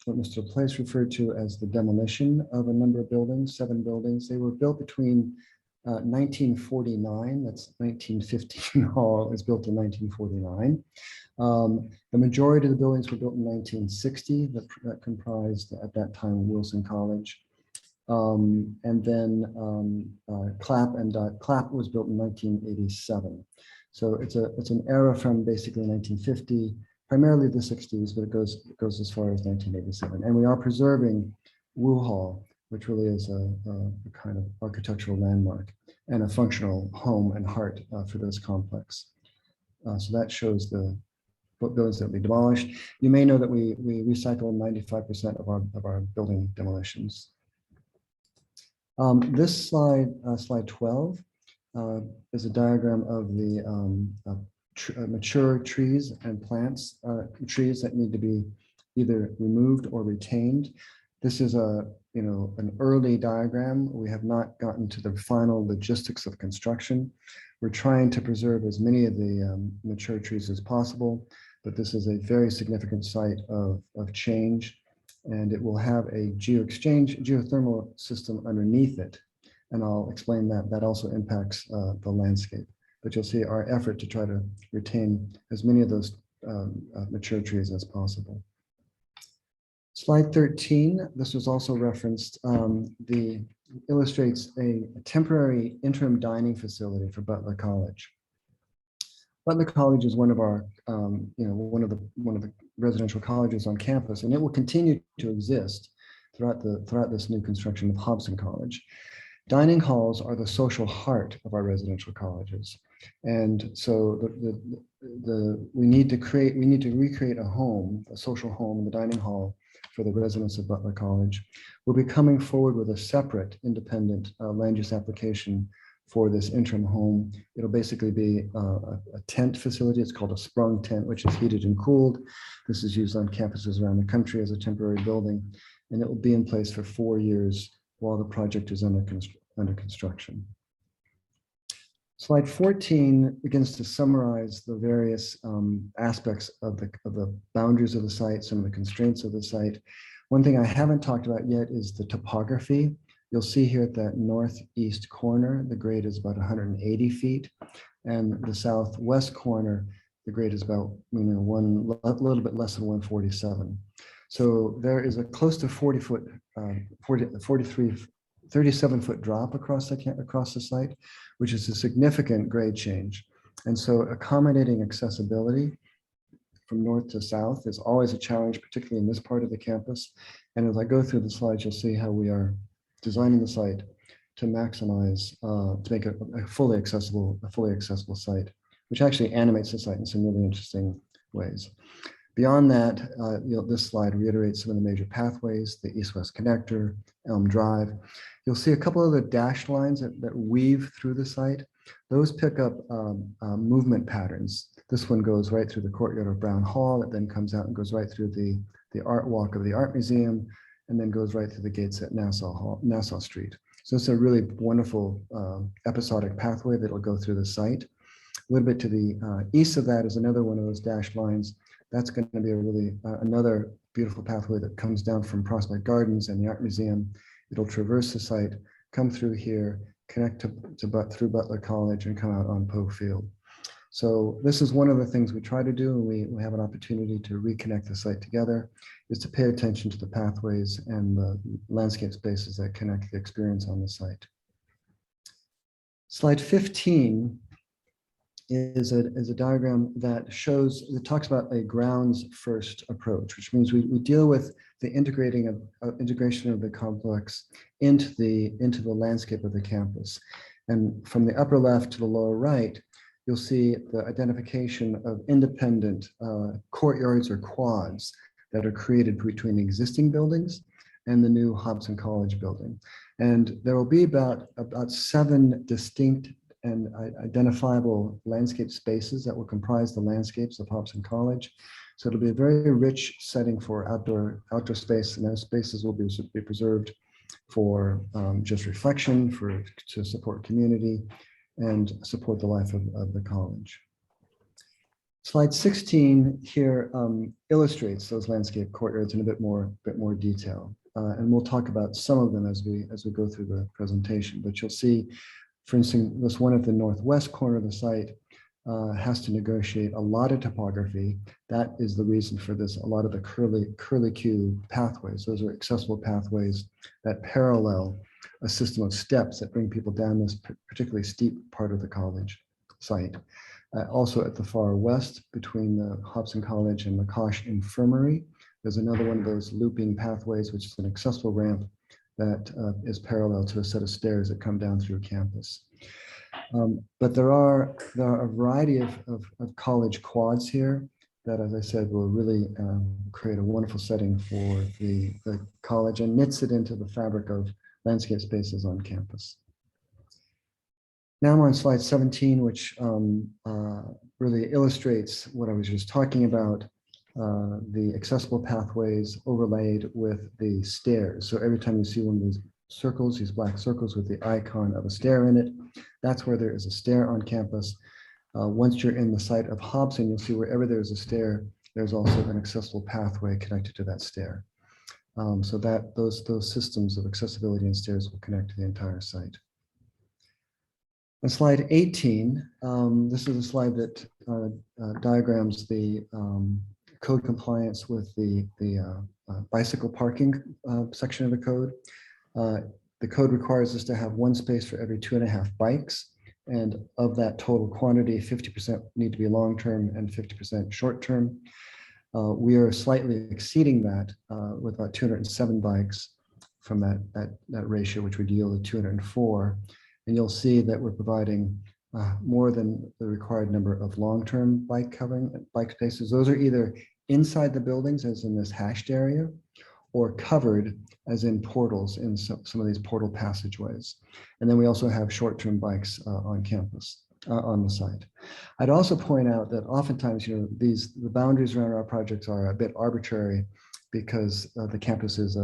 what Mr. Place referred to as the demolition of a number of buildings, 7 buildings. They were built between 1949, that's 1915 Hall is built in 1949. The majority of the buildings were built in 1960 that comprised at that time Wilson College. And then Clapp was built in 1987. So it's an era from basically 1950, primarily the 60s, but it goes as far as 1987. And we are preserving Wu Hall, which really is a kind of architectural landmark and a functional home and heart for this complex. So that shows the buildings that we demolished. You may know that we recycle 95% of our building demolitions. This slide, slide 12, is a diagram of the mature trees and plants, trees that need to be either removed or retained. This is an early diagram. We have not gotten to the final logistics of construction. We're trying to preserve as many of the mature trees as possible, but this is a very significant site of change, and it will have a geothermal system underneath it. And I'll explain that. That also impacts the landscape. But you'll see our effort to try to retain as many of those mature trees as possible. Slide 13, this was also referenced, illustrates a temporary interim dining facility for Butler College. Butler College is one of our, one of the residential colleges on campus, and it will continue to exist throughout this new construction of Hobson College. Dining halls are the social heart of our residential colleges, and so we need to recreate a social home in the dining hall for the residents of Butler College. We'll be coming forward with a separate independent land use application for this interim home. It'll basically be a tent facility. It's called a sprung tent, which is heated and cooled. This is used on campuses around the country as a temporary building, and it will be in place for 4 years while the project is under construction. Slide 14 begins to summarize the various aspects of the boundaries of the site, some of the constraints of the site. One thing I haven't talked about yet is the topography. You'll see here at that northeast corner, the grade is about 180 feet, and the southwest corner, the grade is about a little bit less than 147. So there is a close to 37-foot drop across the site, which is a significant grade change. And so accommodating accessibility from north to south is always a challenge, particularly in this part of the campus. And as I go through the slides, you'll see how we are designing the site to maximize, to make a fully accessible site, which actually animates the site in some really interesting ways. Beyond that, this slide reiterates some of the major pathways, the east-west connector, Elm Drive. You'll see a couple of the dashed lines that weave through the site. Those pick up movement patterns. This one goes right through the courtyard of Brown Hall. It then comes out and goes right through the art walk of the Art Museum, and then goes right through the gates at Nassau Street. So it's a really wonderful episodic pathway that will go through the site. A little bit to the east of that is another one of those dashed lines. That's going to be a really another beautiful pathway that comes down from Prospect Gardens and the Art Museum. It'll traverse the site, come through here, connect through Butler College, and come out on Poe Field. So this is one of the things we try to do, and we have an opportunity to reconnect the site together, is to pay attention to the pathways and the landscape spaces that connect the experience on the site. Slide 15 is a diagram that talks about a grounds first approach, which means we deal with the integration of the complex into the landscape of the campus. And from the upper left to the lower right, you'll see the identification of independent courtyards or quads that are created between existing buildings and the new Hobson College building. And there will be about 7 distinct and identifiable landscape spaces that will comprise the landscapes of Hobson College. So it'll be a very rich setting for outdoor space, and those spaces will be preserved for just reflection, to support community and support the life of the college. Slide 16 here illustrates those landscape courtyards in a bit more detail. And we'll talk about some of them as we go through the presentation, but you'll see For instance, this one at the northwest corner of the site has to negotiate a lot of topography. That is the reason for this. A lot of the curlicue pathways, those are accessible pathways that parallel a system of steps that bring people down this particularly steep part of the college site. Also at the far west, between the Hobson College and Mccoy Infirmary, there's another one of those looping pathways, which is an accessible ramp that is parallel to a set of stairs that come down through campus. But there are a variety of college quads here that, as I said, will really create a wonderful setting for the college and knits it into the fabric of landscape spaces on campus. Now I'm on slide 17, which really illustrates what I was just talking about, the accessible pathways overlaid with the stairs. So every time you see one of these circles, these black circles with the icon of a stair in it, that's where there is a stair on campus. Once you're in the site of Hobson, you'll see wherever there's a stair, there's also an accessible pathway connected to that stair. So that those systems of accessibility and stairs will connect to the entire site. On slide 18, this is a slide that diagrams the code compliance with the bicycle parking section of the code. The code requires us to have one space for every 2.5 bikes. And of that total quantity, 50% need to be long-term and 50% short-term. We are slightly exceeding that with about 207 bikes from that ratio, which would yield a 204. And you'll see that we're providing more than the required number of long-term bike spaces. Those are either inside the buildings, as in this hashed area, or covered, as in portals in some of these portal passageways. And then we also have short-term bikes on campus, on the site. I'd also point out that oftentimes, the boundaries around our projects are a bit arbitrary because the campus is,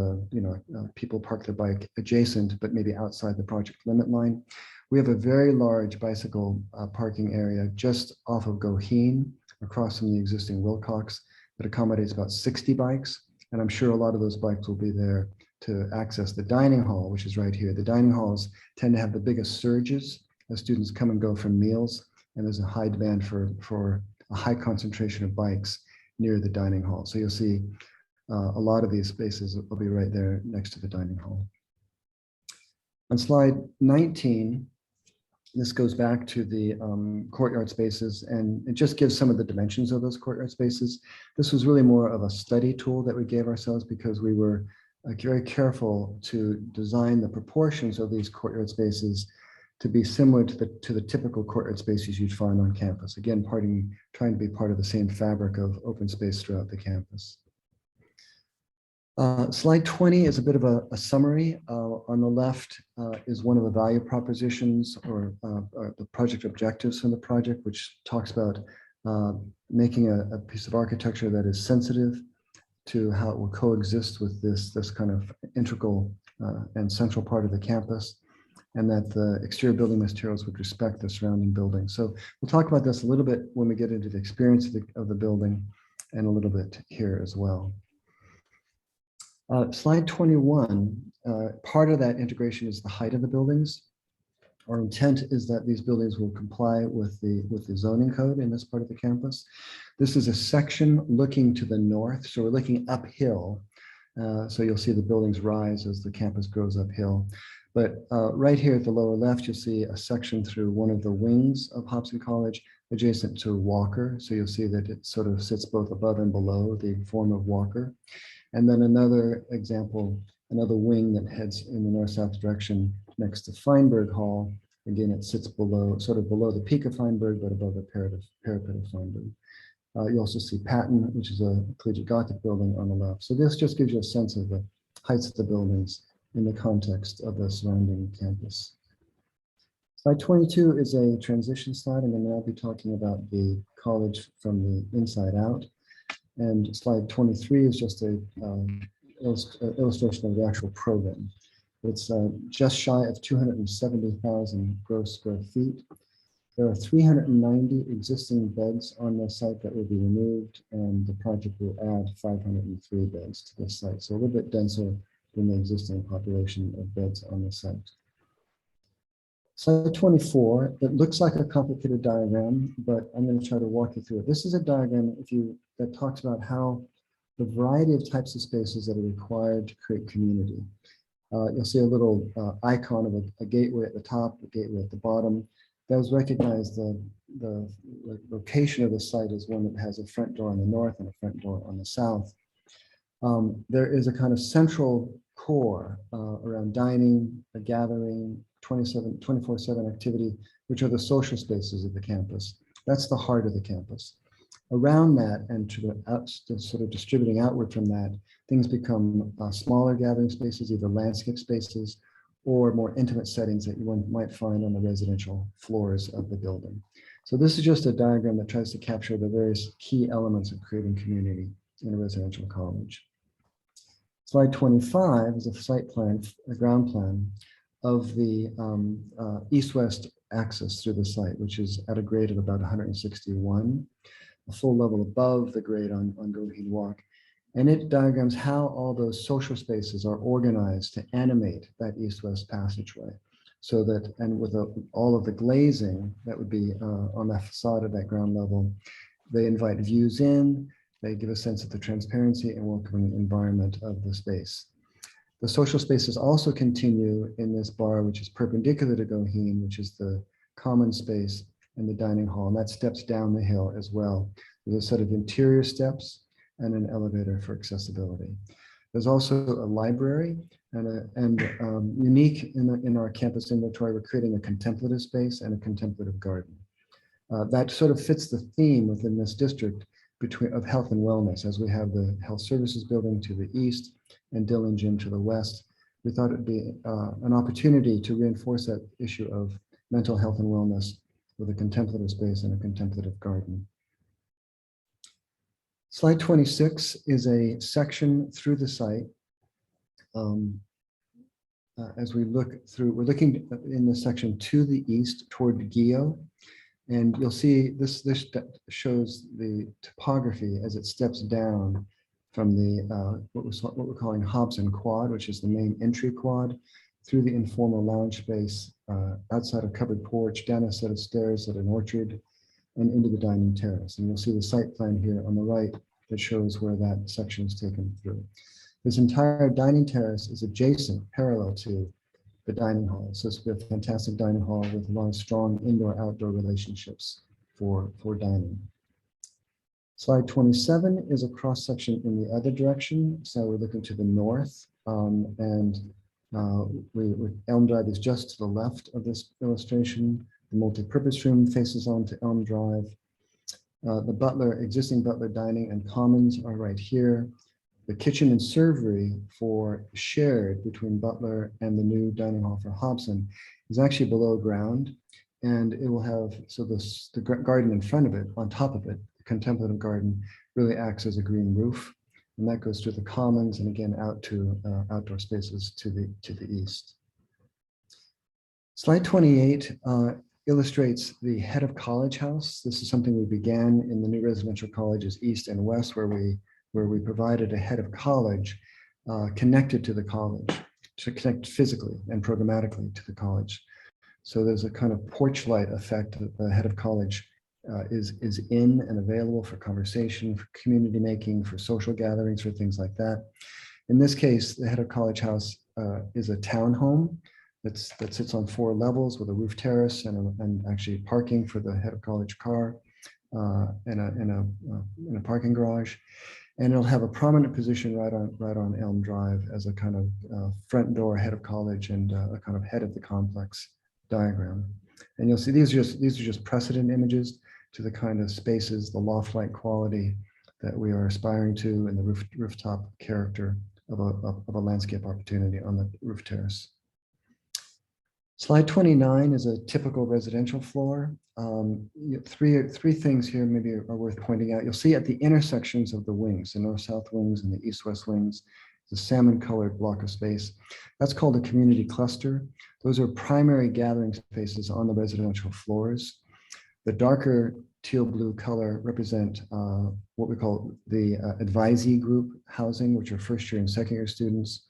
people park their bike adjacent, but maybe outside the project limit line. We have a very large bicycle parking area just off of Goheen, across from the existing Wilcox, that accommodates about 60 bikes. And I'm sure a lot of those bikes will be there to access the dining hall, which is right here. The dining halls tend to have the biggest surges as students come and go from meals. And there's a high demand for a high concentration of bikes near the dining hall. So you'll see a lot of these spaces will be right there next to the dining hall. On slide 19, this goes back to the courtyard spaces, and it just gives some of the dimensions of those courtyard spaces. This was really more of a study tool that we gave ourselves because we were very careful to design the proportions of these courtyard spaces to be similar to the typical courtyard spaces you'd find on campus. Again, trying to be part of the same fabric of open space throughout the campus. Slide 20 is a bit of a summary. On the left is one of the value propositions or the project objectives from the project, which talks about making a piece of architecture that is sensitive to how it will coexist with this kind of integral and central part of the campus, and that the exterior building materials would respect the surrounding building. So we'll talk about this a little bit when we get into the experience of the building and a little bit here as well. Slide 21, part of that integration is the height of the buildings. Our intent is that these buildings will comply with the zoning code in this part of the campus. This is a section looking to the north, so we're looking uphill. So you'll see the buildings rise as the campus grows uphill. But right here at the lower left, you'll see a section through one of the wings of Hobson College adjacent to Walker. So you'll see that it sort of sits both above and below the form of Walker. And then another example, another wing that heads in the north-south direction next to Feinberg Hall. Again, it sits sort of below the peak of Feinberg, but above the parapet of Feinberg. You also see Patton, which is a collegiate Gothic building on the left. So this just gives you a sense of the heights of the buildings in the context of the surrounding campus. Slide 22 is a transition slide. I'm going to now be talking about the college from the inside out. And slide 23 is just a illustration of the actual program. It's just shy of 270,000 gross square feet. There are 390 existing beds on the site that will be removed, and the project will add 503 beds to the site. So a little bit denser than the existing population of beds on the site. Slide 24, it looks like a complicated diagram, but I'm going to try to walk you through it. This is a diagram that talks about how the variety of types of spaces that are required to create community. You'll see a little icon of a gateway at the top, a gateway at the bottom. Those recognize the location of the site as one that has a front door on the north and a front door on the south. There is a kind of central core around dining, a gathering, 24/7 activity, which are the social spaces of the campus. That's the heart of the campus. Around that and to sort of distributing outward from that, things become smaller gathering spaces, either landscape spaces or more intimate settings that one might find on the residential floors of the building. So this is just a diagram that tries to capture the various key elements of creating community in a residential college. Slide 25 is a site plan, a ground plan of the east-west axis through the site, which is at a grade of about 161, a full level above the grade on Goheen Walk. And it diagrams how all those social spaces are organized to animate that east-west passageway. So that, and with all of the glazing that would be on the facade at that ground level, they invite views in, they give a sense of the transparency and welcoming environment of the space. The social spaces also continue in this bar, which is perpendicular to Goheen, which is the common space and the dining hall, and that steps down the hill as well. There's a set of interior steps and an elevator for accessibility. There's also a library and unique in our campus inventory, we're creating a contemplative space and a contemplative garden. That sort of fits the theme within this district of health and wellness, as we have the health services building to the east and Dillon Gym to the west. We thought it'd be an opportunity to reinforce that issue of mental health and wellness with a contemplative space and a contemplative garden. Slide 26 is a section through the site. As we look through, we're looking in the section to the east toward Geo. And you'll see this shows the topography as it steps down from the what we're calling Hobson Quad, which is the main entry quad, through the informal lounge space, outside a covered porch, down a set of stairs at an orchard, and into the dining terrace. And you'll see the site plan here on the right that shows where that section is taken through. This entire dining terrace is adjacent, parallel to the dining hall. So it's a fantastic dining hall with a lot of strong indoor-outdoor relationships for dining. Slide 27 is a cross-section in the other direction. So we're looking to the north, and Elm Drive is just to the left of this illustration. The multi-purpose room faces onto Elm Drive. The existing Butler dining and commons are right here. The kitchen and servery for shared between Butler and the new dining hall for Hobson is actually below ground, and it will have, so the garden in front of it, on top of it, the contemplative garden really acts as a green roof, and that goes through the commons and again out to outdoor spaces to the east. Slide 28 illustrates the head of college house. This is something we began in the new residential colleges east and west, where we provided a head of college connected to the college, to connect physically and programmatically to the college. So there's a kind of porch light effect that the head of college is in and available for conversation, for community making, for social gatherings, for things like that. In this case, the head of college house is a townhome that sits on 4 levels with a roof terrace and actually parking for the head of college car in a parking garage. And it'll have a prominent position right on Elm Drive as a kind of front door head of college and a kind of head of the complex diagram. And you'll see these are just precedent images to the kind of spaces, the loft-like quality that we are aspiring to in the rooftop character of a landscape opportunity on the roof terrace. Slide 29 is a typical residential floor. Three things here maybe are worth pointing out. You'll see at the intersections of the wings, the north-south wings and the east-west wings, the salmon-colored block of space. That's called a community cluster. Those are primary gathering spaces on the residential floors. The darker teal blue color represent what we call the advisee group housing, which are first year and second year students.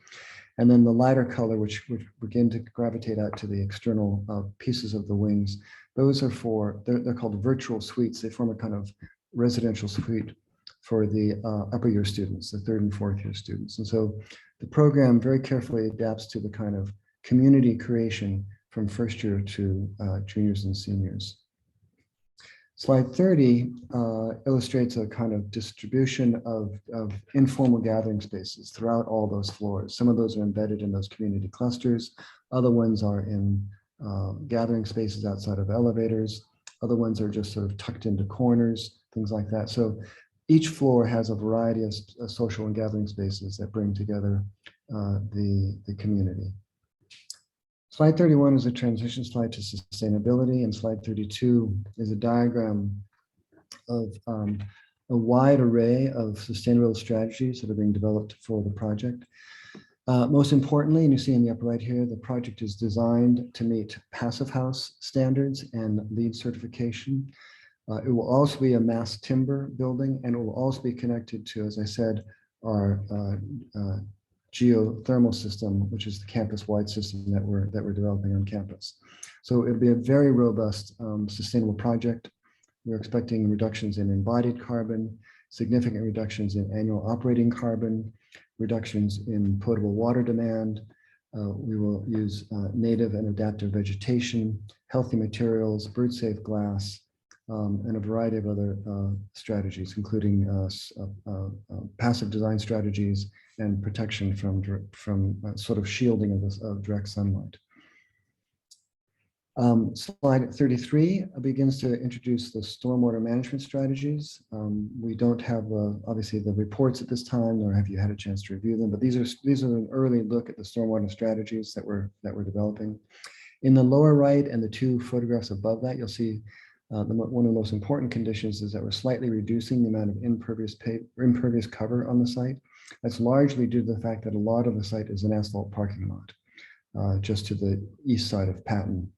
And then the lighter color, which begin to gravitate out to the external pieces of the wings, those are they're called virtual suites. They form a kind of residential suite for the upper year students, the 3rd and 4th year students. And so the program very carefully adapts to the kind of community creation from 1st year to juniors and seniors. Slide 30 illustrates a kind of distribution of informal gathering spaces throughout all those floors. Some of those are embedded in those community clusters. Other ones are in gathering spaces outside of elevators. Other ones are just sort of tucked into corners, things like that. So each floor has a variety of social and gathering spaces that bring together the community. Slide 31 is a transition slide to sustainability, and slide 32 is a diagram of a wide array of sustainability strategies that are being developed for the project. Most importantly, and you see in the upper right here, the project is designed to meet Passive House standards and LEED certification. It will also be a mass timber building, and it will also be connected to, as I said, our geothermal system, which is the campus-wide system that we're developing on campus. So it'll be a very robust, sustainable project. We're expecting reductions in embodied carbon, significant reductions in annual operating carbon, reductions in potable water demand. We will use native and adaptive vegetation, healthy materials, bird-safe glass, and a variety of other strategies, including passive design strategies and protection from sort of shielding of direct sunlight. Slide 33 begins to introduce the stormwater management strategies. We don't have obviously the reports at this time, nor have you had a chance to review them, but these are an early look at the stormwater strategies that we're developing. In the lower right and the 2 photographs above that, you'll see one of the most important conditions is that we're slightly reducing the amount of impervious cover on the site. That's largely due to the fact that a lot of the site is an asphalt parking lot, just to the east side of Patton.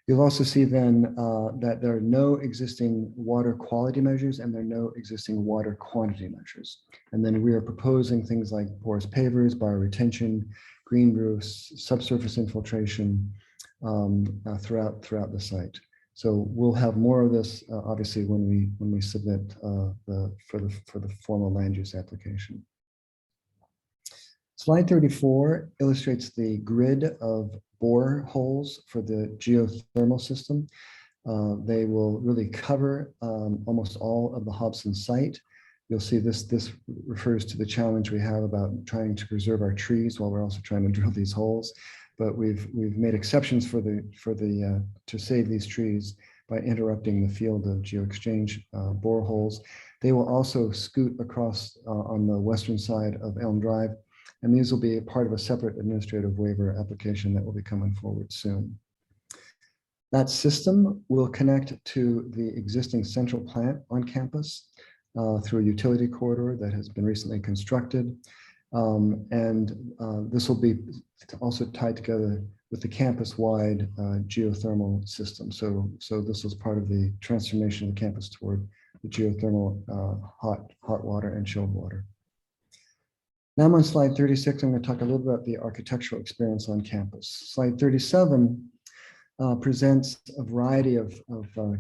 You'll also see then that there are no existing water quality measures and there are no existing water quantity measures. And then we are proposing things like porous pavers, bioretention, green roofs, subsurface infiltration throughout the site. So we'll have more of this obviously when we submit for the formal land use application. Slide 34 illustrates the grid of bore holes for the geothermal system. They will really cover almost all of the Hobson site. You'll see this refers to the challenge we have about trying to preserve our trees while we're also trying to drill these holes. But we've made exceptions to save these trees by interrupting the field of GeoExchange boreholes. They will also scoot across on the western side of Elm Drive, and these will be a part of a separate administrative waiver application that will be coming forward soon. That system will connect to the existing central plant on campus through a utility corridor that has been recently constructed. This will be also tied together with the campus-wide geothermal system. So this was part of the transformation of the campus toward the geothermal hot water and chilled water. Now I'm on slide 36. I'm going to talk a little about the architectural experience on campus. Slide 37 presents a variety of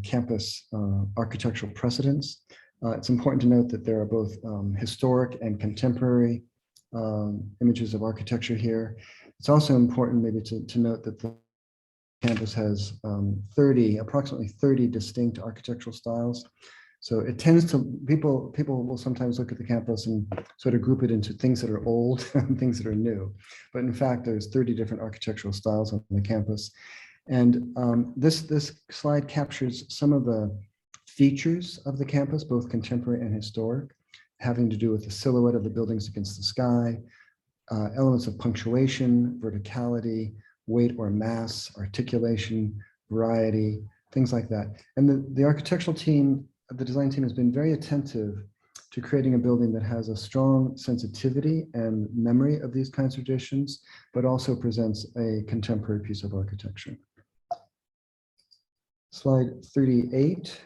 campus architectural precedents. It's important to note that there are both historic and contemporary images of architecture here. It's also important maybe to note that the campus has approximately 30 distinct architectural styles. So it tends to, people will sometimes look at the campus and sort of group it into things that are old and things that are new. But in fact, there's 30 different architectural styles on the campus. And this slide captures some of the features of the campus, both contemporary and historic, having to do with the silhouette of the buildings against the sky, elements of punctuation, verticality, weight or mass, articulation, variety, things like that. And the architectural team, the design team has been very attentive to creating a building that has a strong sensitivity and memory of these kinds of traditions, but also presents a contemporary piece of architecture. Slide 38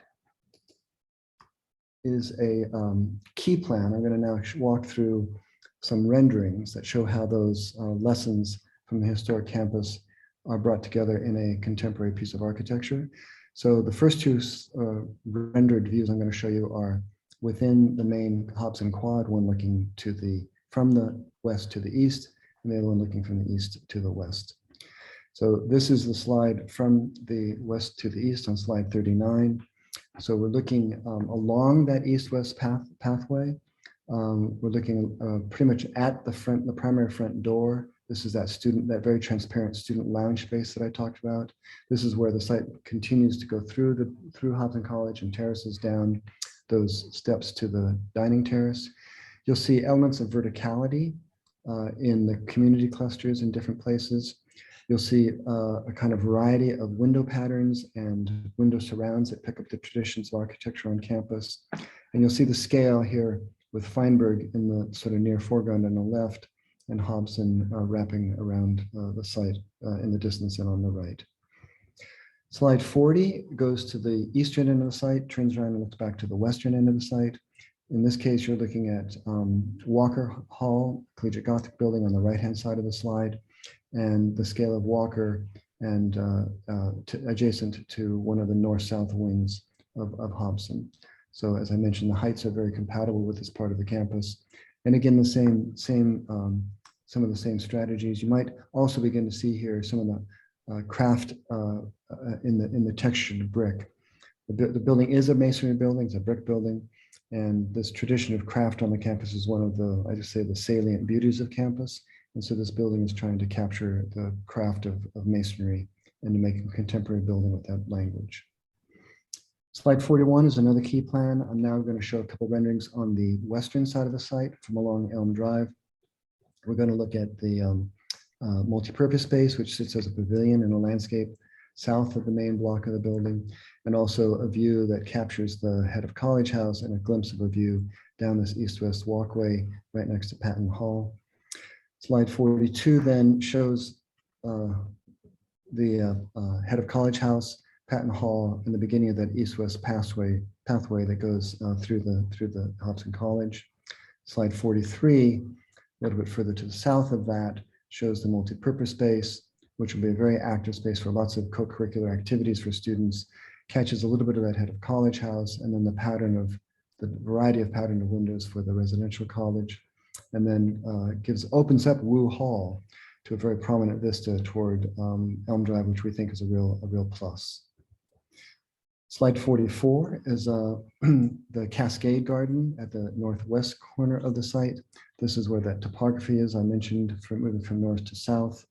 is a key plan. I'm going to now walk through some renderings that show how those lessons from the historic campus are brought together in a contemporary piece of architecture. So the first two rendered views I'm going to show you are within the main Hobson Quad, one looking from the west to the east, and the other one looking from the east to the west. So this is the slide from the west to the east on slide 39. So we're looking along that east-west pathway. We're looking pretty much at the primary front door. This is that very transparent student lounge space that I talked about. This is where the site continues to go through Hobson College and terraces down those steps to the dining terrace. You'll see elements of verticality in the community clusters in different places. You'll see a kind of variety of window patterns and window surrounds that pick up the traditions of architecture on campus. And you'll see the scale here with Feinberg in the sort of near foreground on the left and Hobson wrapping around the site in the distance and on the right. Slide 40 goes to the eastern end of the site, turns around and looks back to the western end of the site. In this case, you're looking at Walker Hall, Collegiate Gothic building on the right-hand side of the slide, and the scale of Walker and adjacent to one of the north-south wings of Hobson. So as I mentioned, the heights are very compatible with this part of the campus. And again, some of the same strategies. You might also begin to see here some of the craft in the textured brick. The building is a masonry building, it's a brick building, and this tradition of craft on the campus is one of the, I just say, the salient beauties of campus. And so this building is trying to capture the craft of masonry and to make a contemporary building with that language. Slide 41 is another key plan. I'm now going to show a couple renderings on the western side of the site from along Elm Drive. We're going to look at the multi-purpose space, which sits as a pavilion in a landscape south of the main block of the building, and also a view that captures the head of College House and a glimpse of a view down this east-west walkway right next to Patton Hall. Slide 42 then shows the head of College House, Patton Hall, and the beginning of that east-west pathway that goes through the Hobson College. Slide 43, a little bit further to the south of that, shows the multi-purpose space, which will be a very active space for lots of co-curricular activities for students, catches a little bit of that head of College House, and then the variety of pattern of windows for the residential college, and then opens up Wu Hall to a very prominent vista toward Elm Drive, which we think is a real plus. Slide 44 is the Cascade Garden at the northwest corner of the site. This is where that topography is I mentioned, moving from north to south.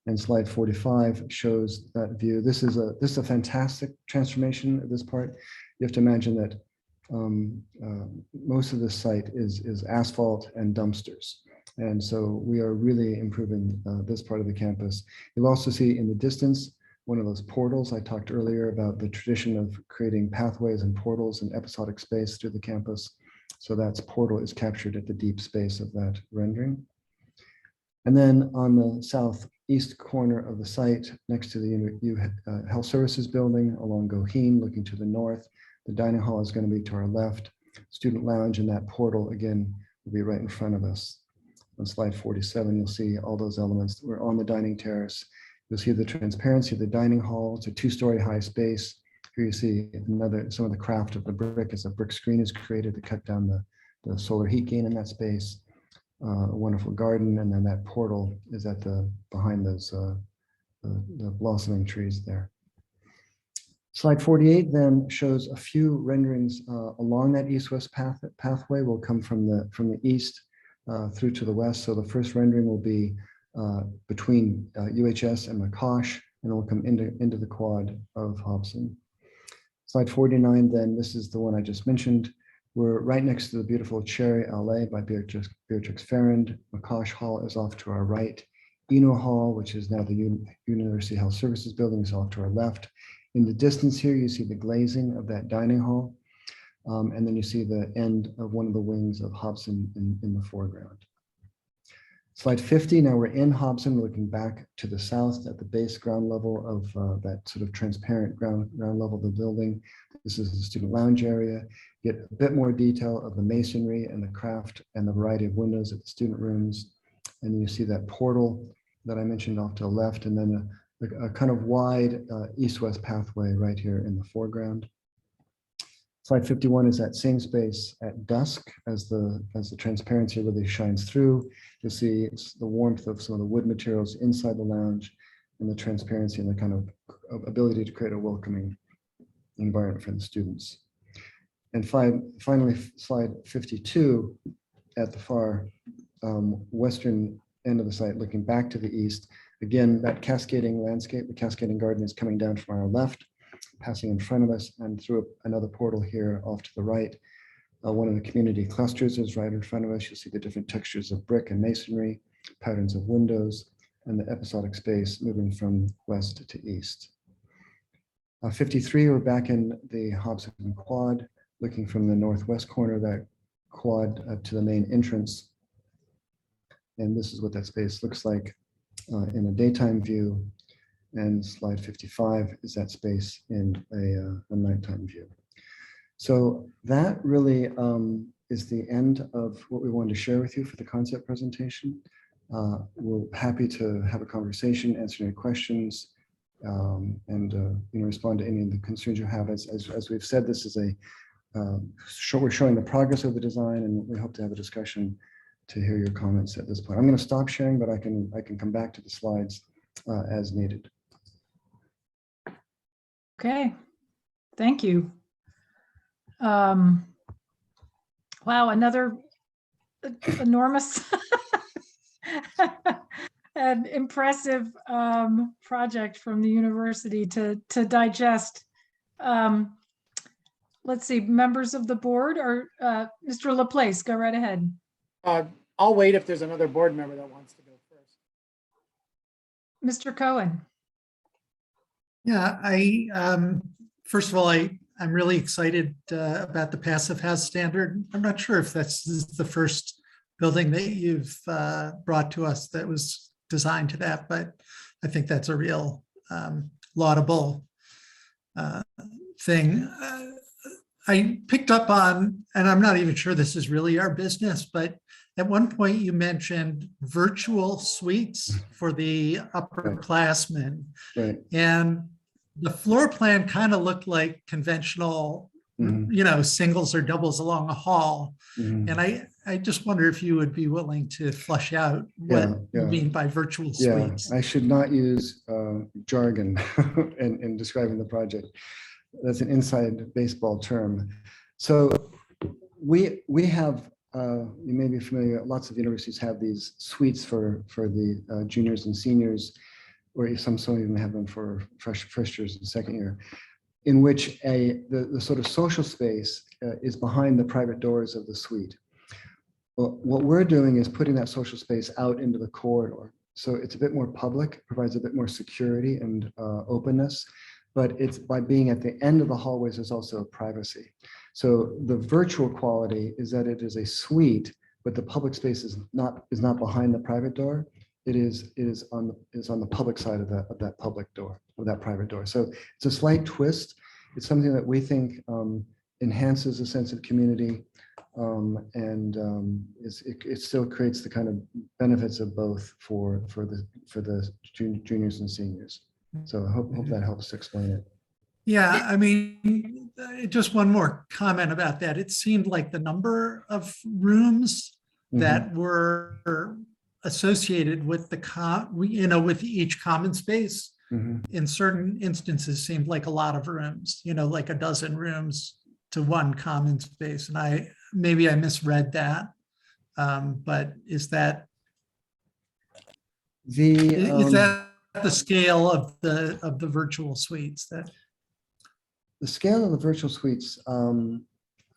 And slide 45 shows that view. This is a fantastic transformation of this part. You have to imagine that most of this site is asphalt and dumpsters. And so we are really improving this part of the campus. You'll also see in the distance one of those portals. I talked earlier about the tradition of creating pathways and portals and episodic space through the campus. So that portal is captured at the deep space of that rendering. And then on the southeast corner of the site, next to the Health Services building along Goheen, looking to the north, the dining hall is going to be to our left. Student lounge and that portal, again, will be right in front of us. On slide 47, you'll see all those elements. We're on the dining terrace. You'll see the transparency of the dining hall. It's a 2-story high space. Here you see some of the craft of the brick as a brick screen is created to cut down the solar heat gain in that space. A wonderful garden, and then that portal is behind those the blossoming trees there. Slide 48 then shows a few renderings along that east-west pathway. Will come from the east through to the west. So the first rendering will be between UHS and Mccoy, and it will come into the quad of Hobson. Slide 49 then, this is the one I just mentioned. We're right next to the beautiful Cherry LA by Beatrix Farrand. Mccoy Hall is off to our right. Eno Hall, which is now the University Health Services building, is off to our left. In the distance here, you see the glazing of that dining hall. And then you see the end of one of the wings of Hobson in the foreground. Slide 50, now we're in Hobson, we're looking back to the south at the base ground level of that sort of transparent ground level of the building. This is the student lounge area. Get a bit more detail of the masonry and the craft and the variety of windows at the student rooms. And then you see that portal that I mentioned off to the left, and then a kind of wide east-west pathway right here in the foreground. Slide 51 is that same space at dusk as the transparency really shines through. You'll see it's the warmth of some of the wood materials inside the lounge and the transparency and the kind of ability to create a welcoming environment for the students. And finally, slide 52 at the far western end of the site, looking back to the east. Again, that cascading landscape, the cascading garden is coming down from our left, passing in front of us and through another portal here off to the right. One of the community clusters is right in front of us. You'll see the different textures of brick and masonry, patterns of windows, and the episodic space moving from west to east. 53, we're back in the Hobson Quad, looking from the northwest corner of that quad to the main entrance. And this is what that space looks like in a daytime view. And slide 55 is that space in a nighttime view. So that really is the end of what we wanted to share with you for the concept presentation. We're happy to have a conversation, answer any questions, and respond to any of the concerns you have. As we've said, this is we're showing the progress of the design, and we hope to have a discussion to hear your comments at this point. I'm going to stop sharing, but I can come back to the slides as needed. Okay, thank you. Wow, another enormous and impressive project from the university to digest. Let's see, members of the board, or Mr. Laplace, go right ahead. I'll wait if there's another board member that wants to go first. Mr. Cohen. Yeah, first of all, I'm really excited about the passive house standard. I'm not sure if this is the first building that you've brought to us that was designed to that, but I think that's a real laudable thing. I picked up on, and I'm not even sure this is really our business, but at one point you mentioned virtual suites for the upperclassmen. Right. And the floor plan kind of looked like conventional, singles or doubles along a hall. And I just wonder if you would be willing to flesh out what you mean by virtual suites. I should not use jargon in describing the project. That's an inside baseball term. So we have, you may be familiar, lots of universities have these suites for the juniors and seniors, or some even have them for first years and second year, in which the sort of social space is behind the private doors of the suite. Well, what we're doing is putting that social space out into the corridor. So it's a bit more public, provides a bit more security and openness, but it's by being at the end of the hallways, there's also privacy. So the virtual quality is that it is a suite, but the public space is not behind the private door. It is on the public side of that public door, of that private door. So it's a slight twist. It's something that we think enhances a sense of community, and it still creates the kind of benefits of both for the juniors and seniors. So I hope that helps to explain it. Yeah, I mean, just one more comment about that. It seemed like the number of rooms that were associated with with each common space in certain instances seemed like a lot of rooms, like a dozen rooms to one common space. And maybe I misread that, but is that the scale of the virtual suites? That the scale of the virtual suites, to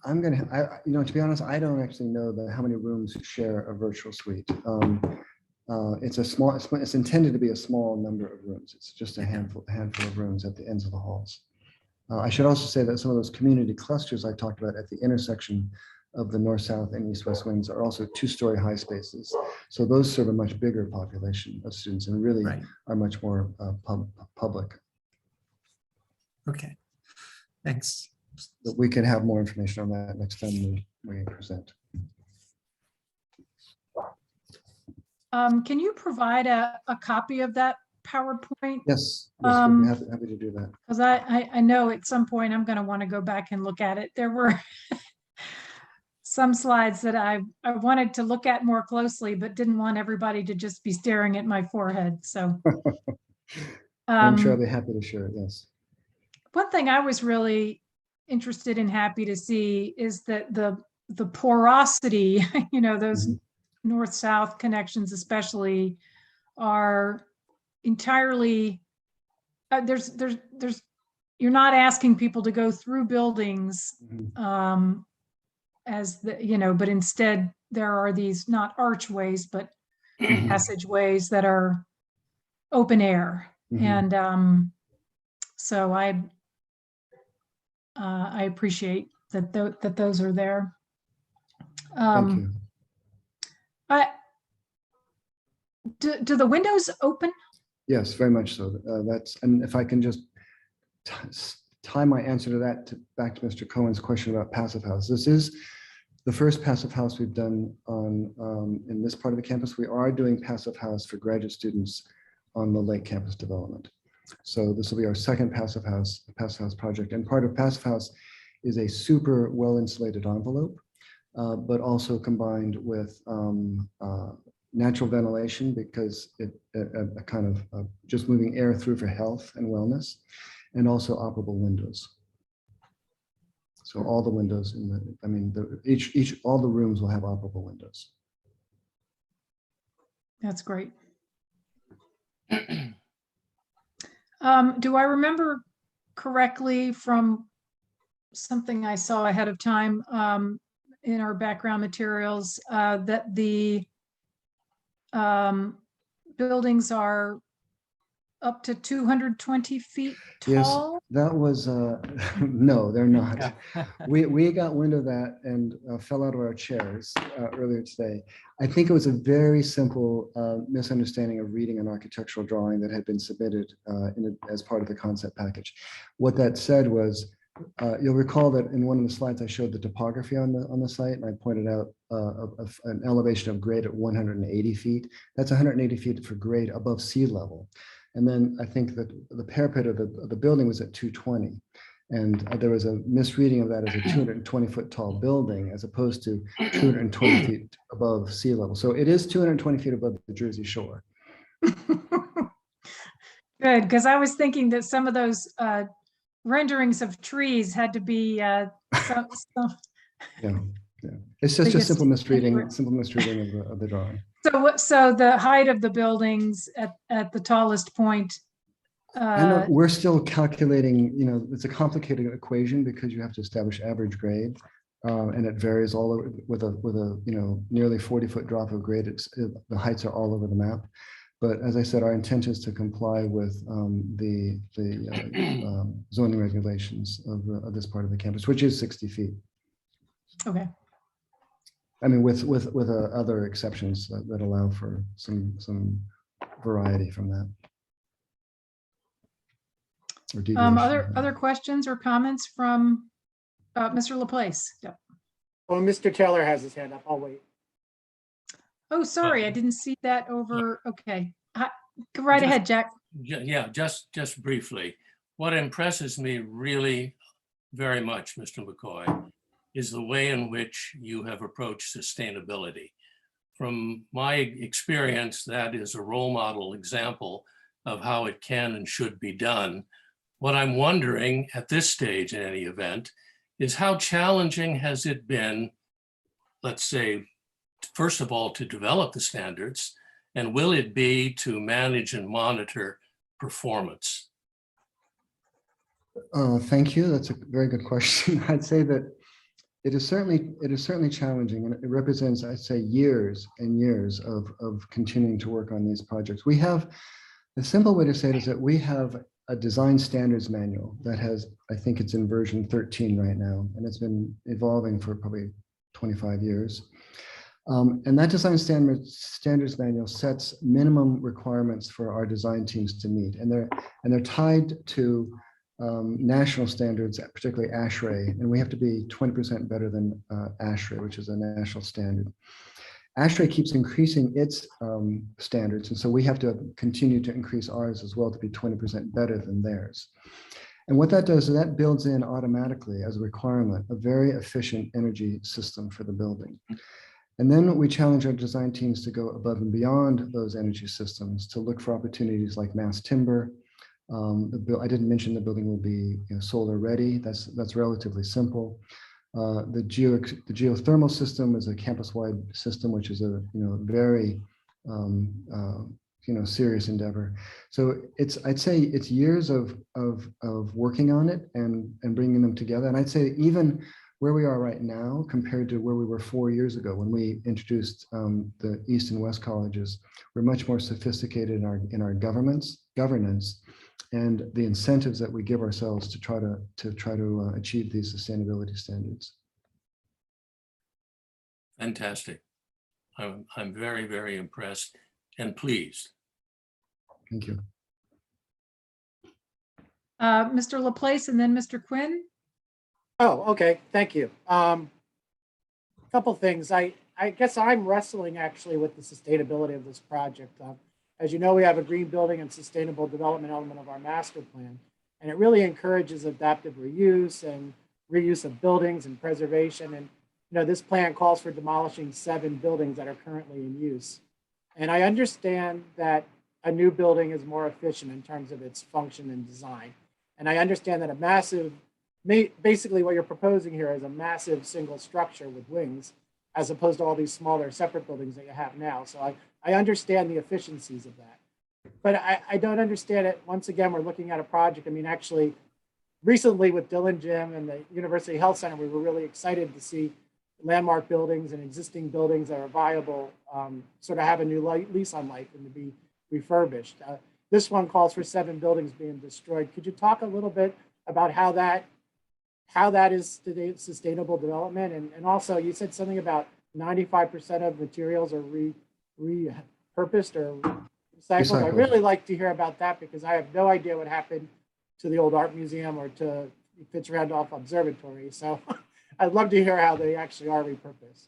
be honest, I don't actually know how many rooms share a virtual suite. It's intended to be a small number of rooms. It's just a handful of rooms at the ends of the halls. I should also say that some of those community clusters I talked about at the intersection of the north-south and east-west wings are also two-story high spaces. So those serve a much bigger population of students and really are much more public. Okay, thanks. that we can have more information on that next time we present. Can you provide a copy of that PowerPoint? Yes, yes, we'd be happy to do that. Because I know at some point I'm going to want to go back and look at it. There were some slides that I wanted to look at more closely, but didn't want everybody to just be staring at my forehead. So I'm sure I'll be happy to share it, yes. one thing I was really interested and happy to see is that the porosity, those north-south connections especially, are entirely, you're not asking people to go through buildings but instead there are these not archways, but passageways that are open air. And so I appreciate that those are there. Thank you. Do the windows open? Yes, very much so. And if I can just tie my answer to that back to Mr. Cohen's question about passive house. This is the first passive house we've done in this part of the campus. We are doing passive house for graduate students on the Lake Campus development. So this will be our second passive house project. And part of passive house is a super well insulated envelope, but also combined with natural ventilation, because a kind of just moving air through for health and wellness, and also operable windows. So all the windows all the rooms will have operable windows. That's great. Do I remember correctly from something I saw ahead of time in our background materials that the buildings are up to 220 feet tall? Yes, that was, no, they're not. We got wind of that and fell out of our chairs earlier today. I think it was a very simple misunderstanding of reading an architectural drawing that had been submitted as part of the concept package. What that said was, you'll recall that in one of the slides I showed the topography on the site, and I pointed out an elevation of grade at 180 feet. That's 180 feet for grade above sea level. And then I think that the parapet of the building was at 220. And there was a misreading of that as a 220-foot tall building, as opposed to 220 feet above sea level. So it is 220 feet above the Jersey Shore. Good, because I was thinking that some of those renderings of trees had to be Yeah. It's just a simple misreading of the drawing. So the height of the buildings at the tallest point. I know we're still calculating, it's a complicated equation because you have to establish average grade, and it varies all over with a nearly 40-foot drop of grade. The heights are all over the map. But as I said, our intent is to comply with the zoning regulations of this part of the campus, which is 60 feet. Okay. I mean, with other exceptions that allow for some variety from that. Or deviation. Other questions or comments from Mr. Laplace? Yep. Well, Mr. Taylor has his hand up. I'll wait. Oh, sorry, I didn't see that over. Okay, go right ahead, Jack. Yeah, just briefly. What impresses me really very much, Mr. Mccoy, is the way in which you have approached sustainability. From my experience, that is a role model example of how it can and should be done. What I'm wondering at this stage, in any event, is how challenging has it been, let's say, first of all, to develop the standards, and will it be to manage and monitor performance? Thank you. That's a very good question. I'd say that it is certainly challenging, and it represents, I'd say, years and years of continuing to work on these projects. We have, the simple way to say it is that we have a design standards manual that has, I think it's in version 13 right now, and it's been evolving for probably 25 years. And that design standards manual sets minimum requirements for our design teams to meet, and they're tied to national standards, particularly ASHRAE, and we have to be 20% better than ASHRAE, which is a national standard. ASHRAE keeps increasing its standards, and so we have to continue to increase ours as well to be 20% better than theirs. And what that does is that builds in automatically as a requirement a very efficient energy system for the building. And then we challenge our design teams to go above and beyond those energy systems to look for opportunities like mass timber. I didn't mention the building will be solar ready. That's relatively simple. The geothermal system is a campus-wide system, which is a very serious endeavor. So I'd say it's years of working on it and bringing them together. And I'd say even where we are right now compared to where we were 4 years ago when we introduced the East and West colleges, we're much more sophisticated in our governance and the incentives that we give ourselves to try to achieve these sustainability standards. Fantastic. I'm very, very impressed and pleased. Thank you. Mr. Laplace and then Mr. Quinn. Oh, okay, thank you. Couple things. I guess I'm wrestling actually with the sustainability of this project. As you know, we have a green building and sustainable development element of our master plan, and it really encourages adaptive reuse and reuse of buildings and preservation. And this plan calls for demolishing 7 buildings that are currently in use. And I understand that a new building is more efficient in terms of its function and design. And I understand that basically what you're proposing here is a massive single structure with wings, as opposed to all these smaller separate buildings that you have now. So I understand the efficiencies of that. But I don't understand it. Once again, we're looking at a project. I mean, actually, recently with Dillon Gym and the University Health Center, we were really excited to see landmark buildings and existing buildings that are viable sort of have a new lease on life and to be refurbished. This one calls for 7 buildings being destroyed. Could you talk a little bit about how that is sustainable development? And also you said something about 95% of materials are repurposed or recycled. I'd really like to hear about that because I have no idea what happened to the old art museum or to Fitzrandolph Observatory. So I'd love to hear how they actually are repurposed.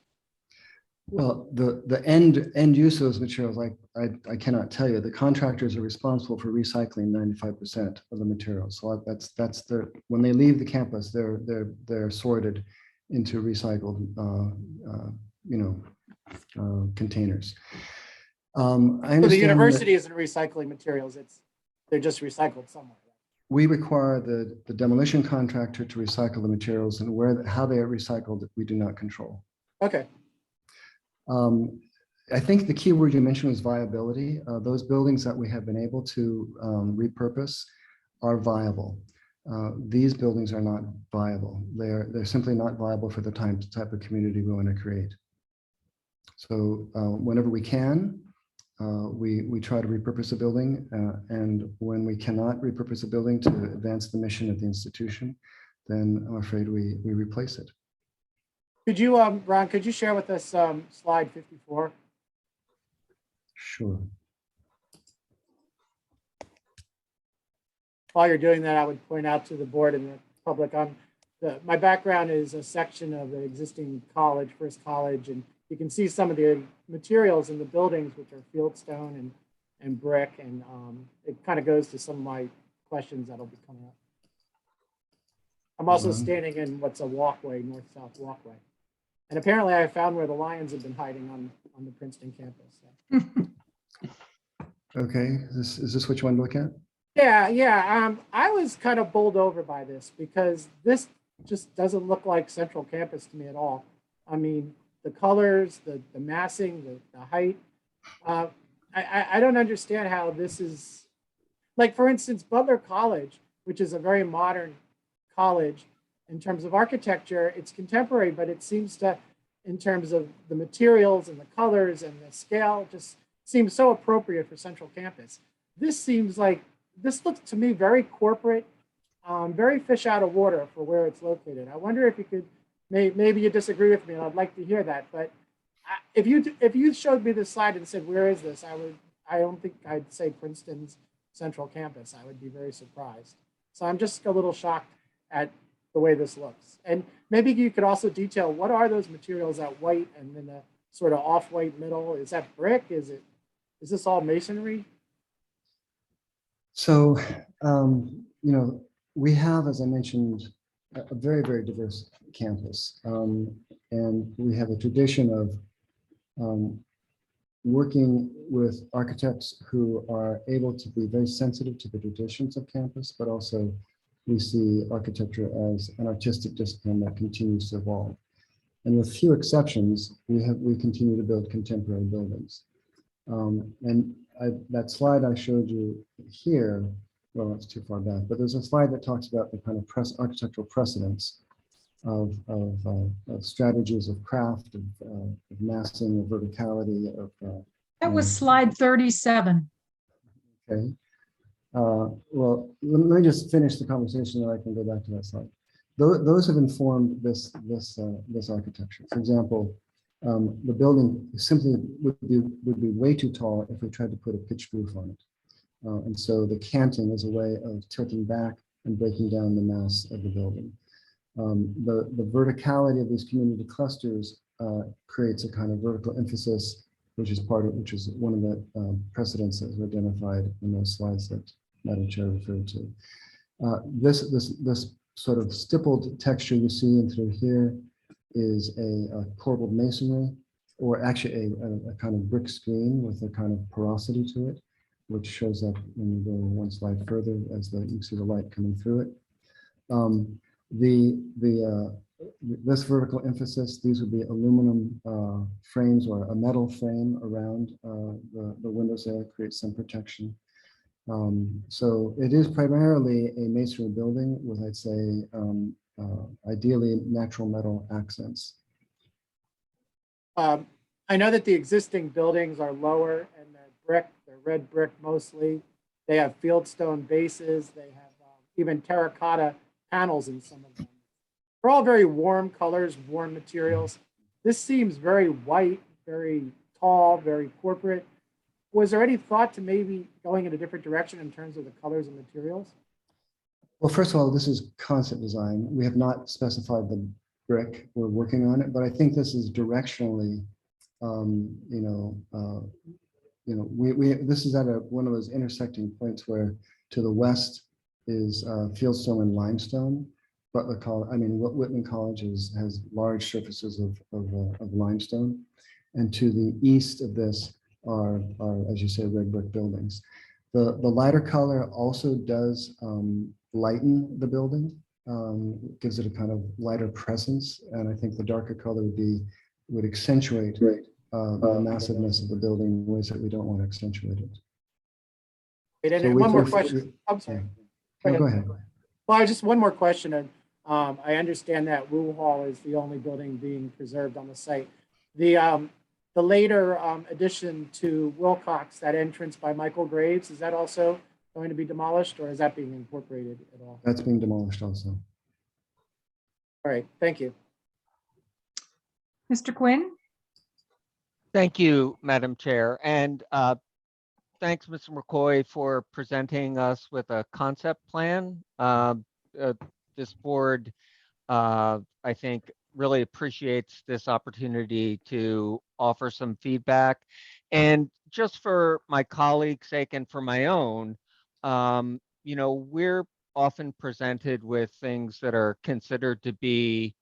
Well, the end use of those materials, I cannot tell you. The contractors are responsible for recycling 95% of the materials. So that's their, when they leave the campus, they're sorted into recycled containers. So the university isn't recycling materials; they're just recycled somewhere. We require the demolition contractor to recycle the materials, and how they are recycled, we do not control. Okay. I think the key word you mentioned was viability. Those buildings that we have been able to repurpose are viable. These buildings are not viable. They're simply not viable for the type of community we want to create. So whenever we can, we try to repurpose a building, and when we cannot repurpose a building to advance the mission of the institution, then I'm afraid we replace it. Could you, Ron, could you share with us slide 54? Sure. While you're doing that, I would point out to the board and the public, my background is a section of the existing college, First College, and you can see some of the materials in the buildings, which are fieldstone and brick, and it kind of goes to some of my questions that'll be coming up. I'm also standing in what's a walkway, north-south walkway. And apparently I found where the lions have been hiding on the Princeton campus. So. Okay, is this what you want to look at? Yeah. I was kind of bowled over by this because this just doesn't look like Central Campus to me at all. I mean, the colors, the massing, the height. I don't understand how this is, like, for instance, Butler College, which is a very modern college. In terms of architecture, it's contemporary, but it seems to, in terms of the materials and the colors and the scale, just seems so appropriate for Central Campus. This looks to me very corporate, very fish out of water for where it's located. I wonder if you could, maybe you disagree with me, and I'd like to hear that. But if you showed me this slide and said, where is this? I don't think I'd say Princeton's Central Campus. I would be very surprised. So I'm just a little shocked at the way this looks. And maybe you could also detail, what are those materials, that white and then the sort of off-white middle? Is that brick? Is this all masonry? So, we have, as I mentioned, a very, very diverse campus. And we have a tradition of working with architects who are able to be very sensitive to the traditions of campus, but also we see architecture as an artistic discipline that continues to evolve. And with few exceptions, we continue to build contemporary buildings. That slide I showed you here, well, it's too far back, but there's a slide that talks about the kind of architectural precedents of strategies of craft, of massing, of verticality, of That was slide 37. okay. Well, let me just finish the conversation, then I can go back to that slide. Those have informed this architecture. For example, the building simply would be way too tall if we tried to put a pitched roof on it. And so the canting is a way of tilting back and breaking down the mass of the building. The verticality of these community clusters creates a kind of vertical emphasis, which is one of the precedents that was identified in those slides that Madam Chair referred to. This sort of stippled texture you see in through here is a corbelled masonry, or actually a kind of brick screen with a kind of porosity to it, which shows up when you go one slide further as you see the light coming through it. This vertical emphasis, these would be aluminum frames or a metal frame around the windows there, creates some protection. So it is primarily a masonry building with, I'd say, ideally natural metal accents. I know that the existing buildings are lower and they're red brick mostly. They have fieldstone bases. They have even terracotta panels in some of them. They're all very warm colors, warm materials. This seems very white, very tall, very corporate. Was there any thought to maybe going in a different direction in terms of the colors and materials? Well, first of all, this is concept design. We have not specified the brick. We're working on it, but I think this is directionally, this is at one of those intersecting points where to the west is fieldstone and limestone. Butler College, Whitman College has large surfaces of limestone, and to the east of this are, as you say, red brick buildings. The lighter color also does lighten the building, gives it a kind of lighter presence, and I think the darker color would accentuate the massiveness of the building in ways that we don't want to accentuate it. And one more question. I'm sorry. No, go ahead. Well, just one more question. And I understand that Wu Hall is the only building being preserved on the site. The later addition to Wilcox, that entrance by Michael Graves, is that also going to be demolished, or is that being incorporated at all? That's being demolished also. All right, thank you. Mr. Quinn? Thank you, Madam Chair. And thanks, Mr. McCoy, for presenting us with a concept plan. This board, I think, really appreciates this opportunity to offer some feedback. And just for my colleagues' sake and for my own, we're often presented with things that are considered to be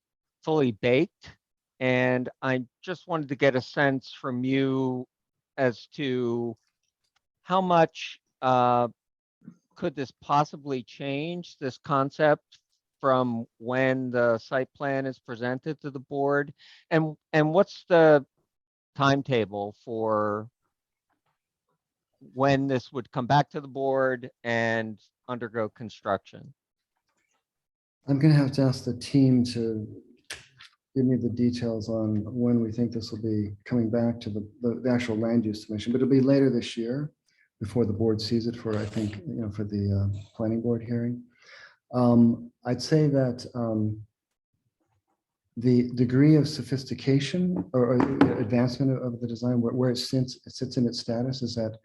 fully baked. And I just wanted to get a sense from you as to how much could this possibly change, this concept, from when the site plan is presented to the board, and what's the timetable for when this would come back to the board and undergo construction? I'm going to have to ask the team to give me the details on when we think this will be coming back to the actual land use submission, but it'll be later this year before the board sees it for, I think, for the planning board hearing. I'd say that the degree of sophistication or advancement of the design, where it sits in its status, is that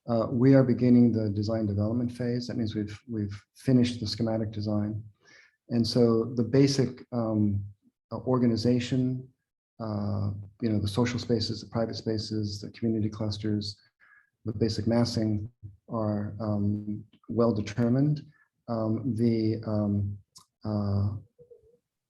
We are beginning the design development phase. That means we've finished the schematic design. And so the basic organization, the social spaces, the private spaces, the community clusters, the basic massing are well determined. The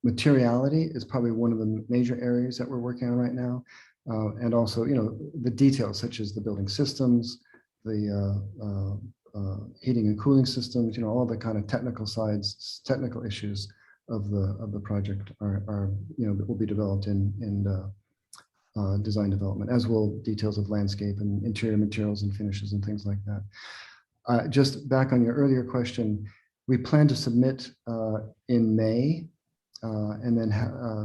materiality is probably one of the major areas that we're working on right now. And also, the details such as the building systems, the heating and cooling systems, all the kind of technical sides, technical issues of the project are will be developed in design development, as will details of landscape and interior materials and finishes and things like that. Just back on your earlier question, we plan to submit in May, and then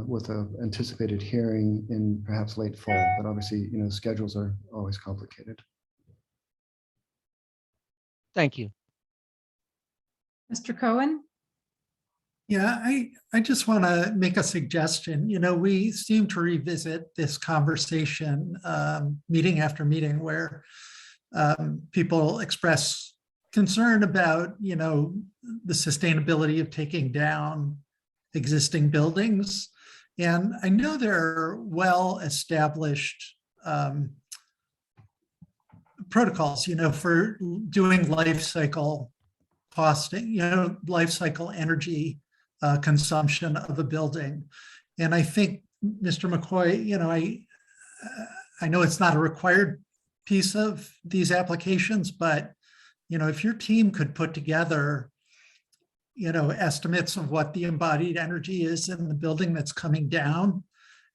with an anticipated hearing in perhaps late fall. But obviously, schedules are always complicated. Thank you. Mr. Cohen? Yeah, I just want to make a suggestion. We seem to revisit this conversation meeting after meeting where people express concern about, the sustainability of taking down existing buildings. And I know there are well-established protocols, for doing life cycle costing, life cycle energy consumption of a building. And I think, Mr. McCoy, I know it's not a required piece of these applications, but, if your team could put together, estimates of what the embodied energy is in the building that's coming down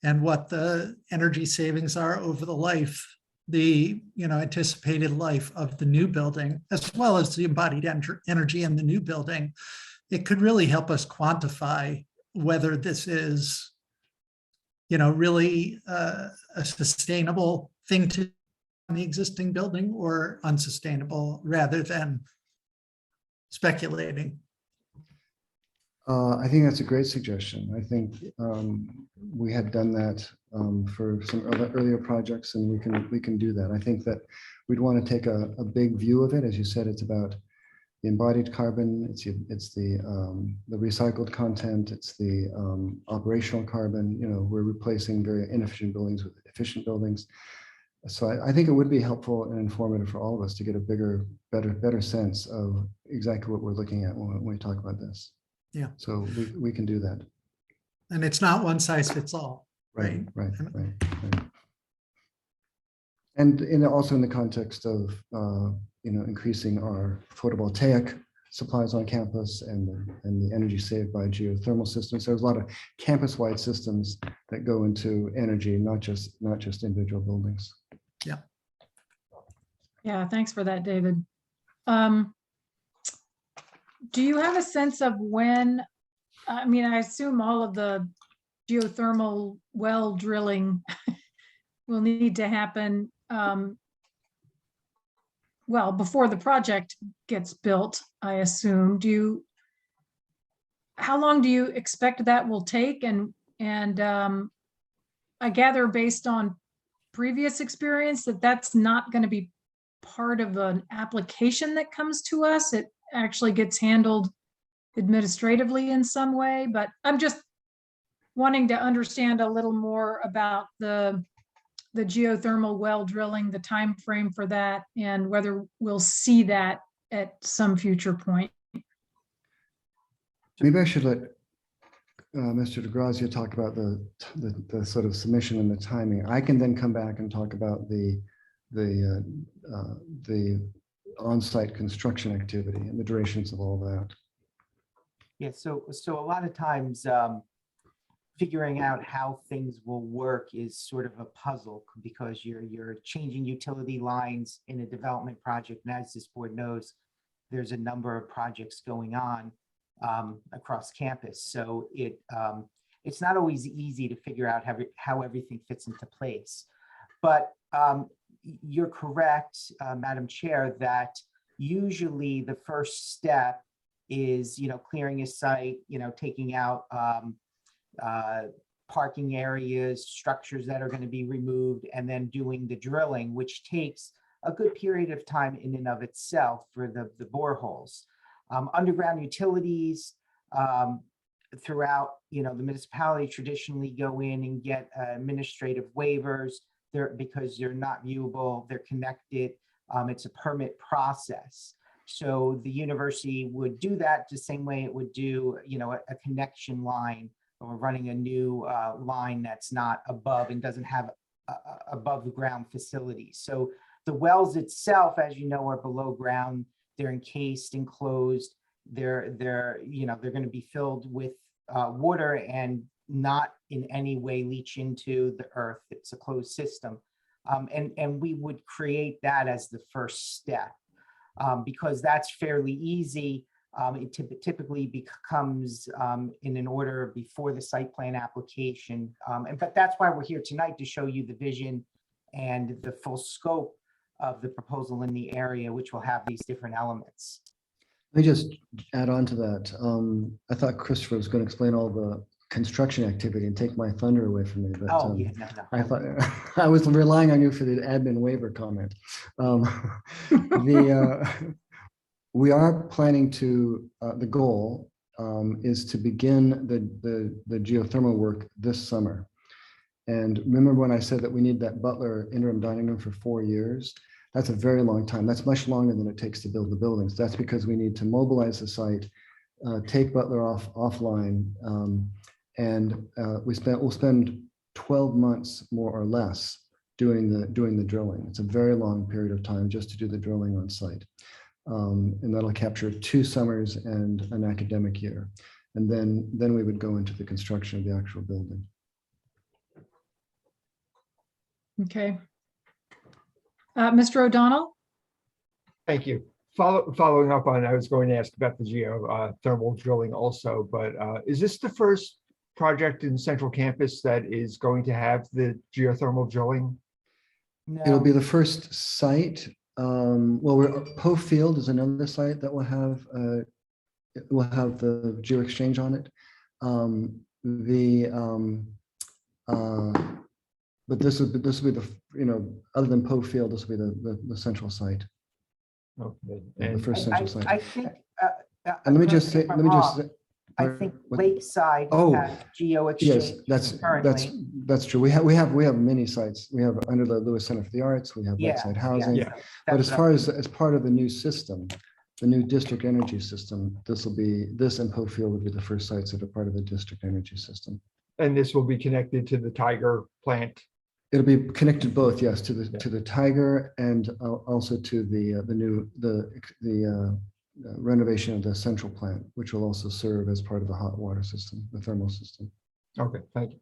and what the energy savings are over the life, the anticipated life of the new building, as well as the embodied energy in the new building, it could really help us quantify whether this is, really a sustainable thing to on the existing building or unsustainable, rather than speculating. I think that's a great suggestion. I think we had done that for some earlier projects, and we can do that. I think that we'd want to take a big view of it. As you said, it's about the embodied carbon, it's the recycled content, it's the operational carbon. We're replacing very inefficient buildings with efficient buildings. So I think it would be helpful and informative for all of us to get a better sense of exactly what we're looking at when we talk about this. Yeah. So we can do that. And it's not one size fits all. Right. And also in the context of increasing our photovoltaic supplies on campus and the energy saved by geothermal systems. There's a lot of campus-wide systems that go into energy, not just individual buildings. Yeah. Yeah, thanks for that, David. Do you have a sense of when, I assume all of the geothermal well drilling will need to happen before the project gets built, I assume. How long do you expect that will take? And I gather, based on previous experience, that's not going to be part of an application that comes to us. It actually gets handled administratively in some way, but I'm just wanting to understand a little more about the geothermal well drilling, the time frame for that, and whether we'll see that at some future point. Maybe I should let Mr. DeGrazia talk about the sort of submission and the timing. I can then come back and talk about the on-site construction activity and the durations of all that. Yeah, so a lot of times figuring out how things will work is sort of a puzzle, because you're changing utility lines in a development project. And as this board knows, there's a number of projects going on across campus. So it's not always easy to figure out how everything fits into place. But you're correct, Madam Chair, that usually the first step is, clearing a site, taking out parking areas, structures that are going to be removed, and then doing the drilling, which takes a good period of time in and of itself for the boreholes. Underground utilities throughout, the municipality traditionally go in and get administrative waivers because they're not viewable, they're connected. It's a permit process. So the university would do that the same way it would do, a connection line or running a new line that's not above and doesn't have above the ground facilities. So the wells itself, as you know, are below ground. They're encased, enclosed. They're going to be filled with water and not in any way leach into the earth. It's a closed system. And we would create that as the first step because that's fairly easy. It typically becomes in an order before the site plan application. But that's why we're here tonight, to show you the vision and the full scope of the proposal in the area, which will have these different elements. Let me just add on to that. I thought Christopher was going to explain all the construction activity and take my thunder away from me, but Yeah, no. I thought I was relying on you for the admin waiver comment. We are planning to, the goal is to begin the geothermal work this summer. And remember when I said that we need that Butler interim dining room for 4 years? That's a very long time. That's much longer than it takes to build the buildings. That's because we need to mobilize the site, take Butler offline, and we'll spend 12 months more or less doing the drilling. It's a very long period of time just to do the drilling on site. And that'll capture 2 summers and an academic year. And then we would go into the construction of the actual building. Okay. Mr. O'Donnell? Thank you. Following up on, I was going to ask about the geothermal drilling also, but is this the first project in Central Campus that is going to have the geothermal drilling? No. It'll be the first site. Poe Field is another site that will have the geo exchange on it. But this will be the, other than Poe Field, this will be the central site. Okay. The first central site. I think. And let me just say. I think Lakeside has geo Yes, exchange. that's true. We have many sites. We have under the Lewis Center for the Arts. We have Lakeside Housing. Yeah. But as part of the new system, the new district energy system, this and Poe Field will be the first sites that are part of the district energy system. And this will be connected to the Tiger plant. It'll be connected both, yes, to the Tiger and also to the renovation of the central plant, which will also serve as part of the hot water system, the thermal system. Okay, thank you.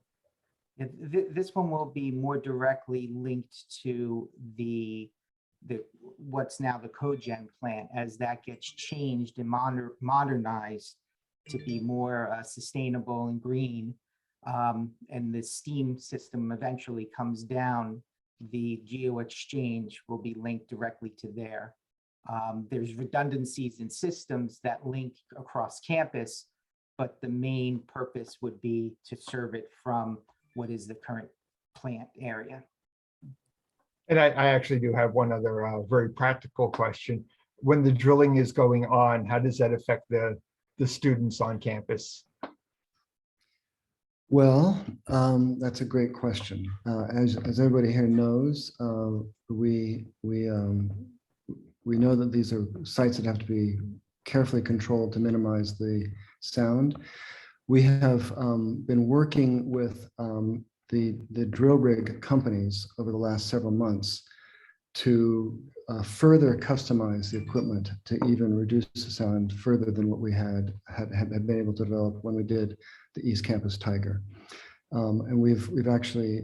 This one will be more directly linked to what's now the cogen plant, as that gets changed and modernized to be more sustainable and green. And the steam system eventually comes down, the geo exchange will be linked directly to there. There's redundancies in systems that link across campus, but the main purpose would be to serve it from what is the current plant area. And I actually do have one other very practical question. When the drilling is going on, how does that affect the students on campus? Well, that's a great question. As everybody here knows, we know that these are sites that have to be carefully controlled to minimize the sound. We have been working with the drill rig companies over the last several months to further customize the equipment to even reduce the sound further than what we had been able to develop when we did the East Campus Tiger. And we've actually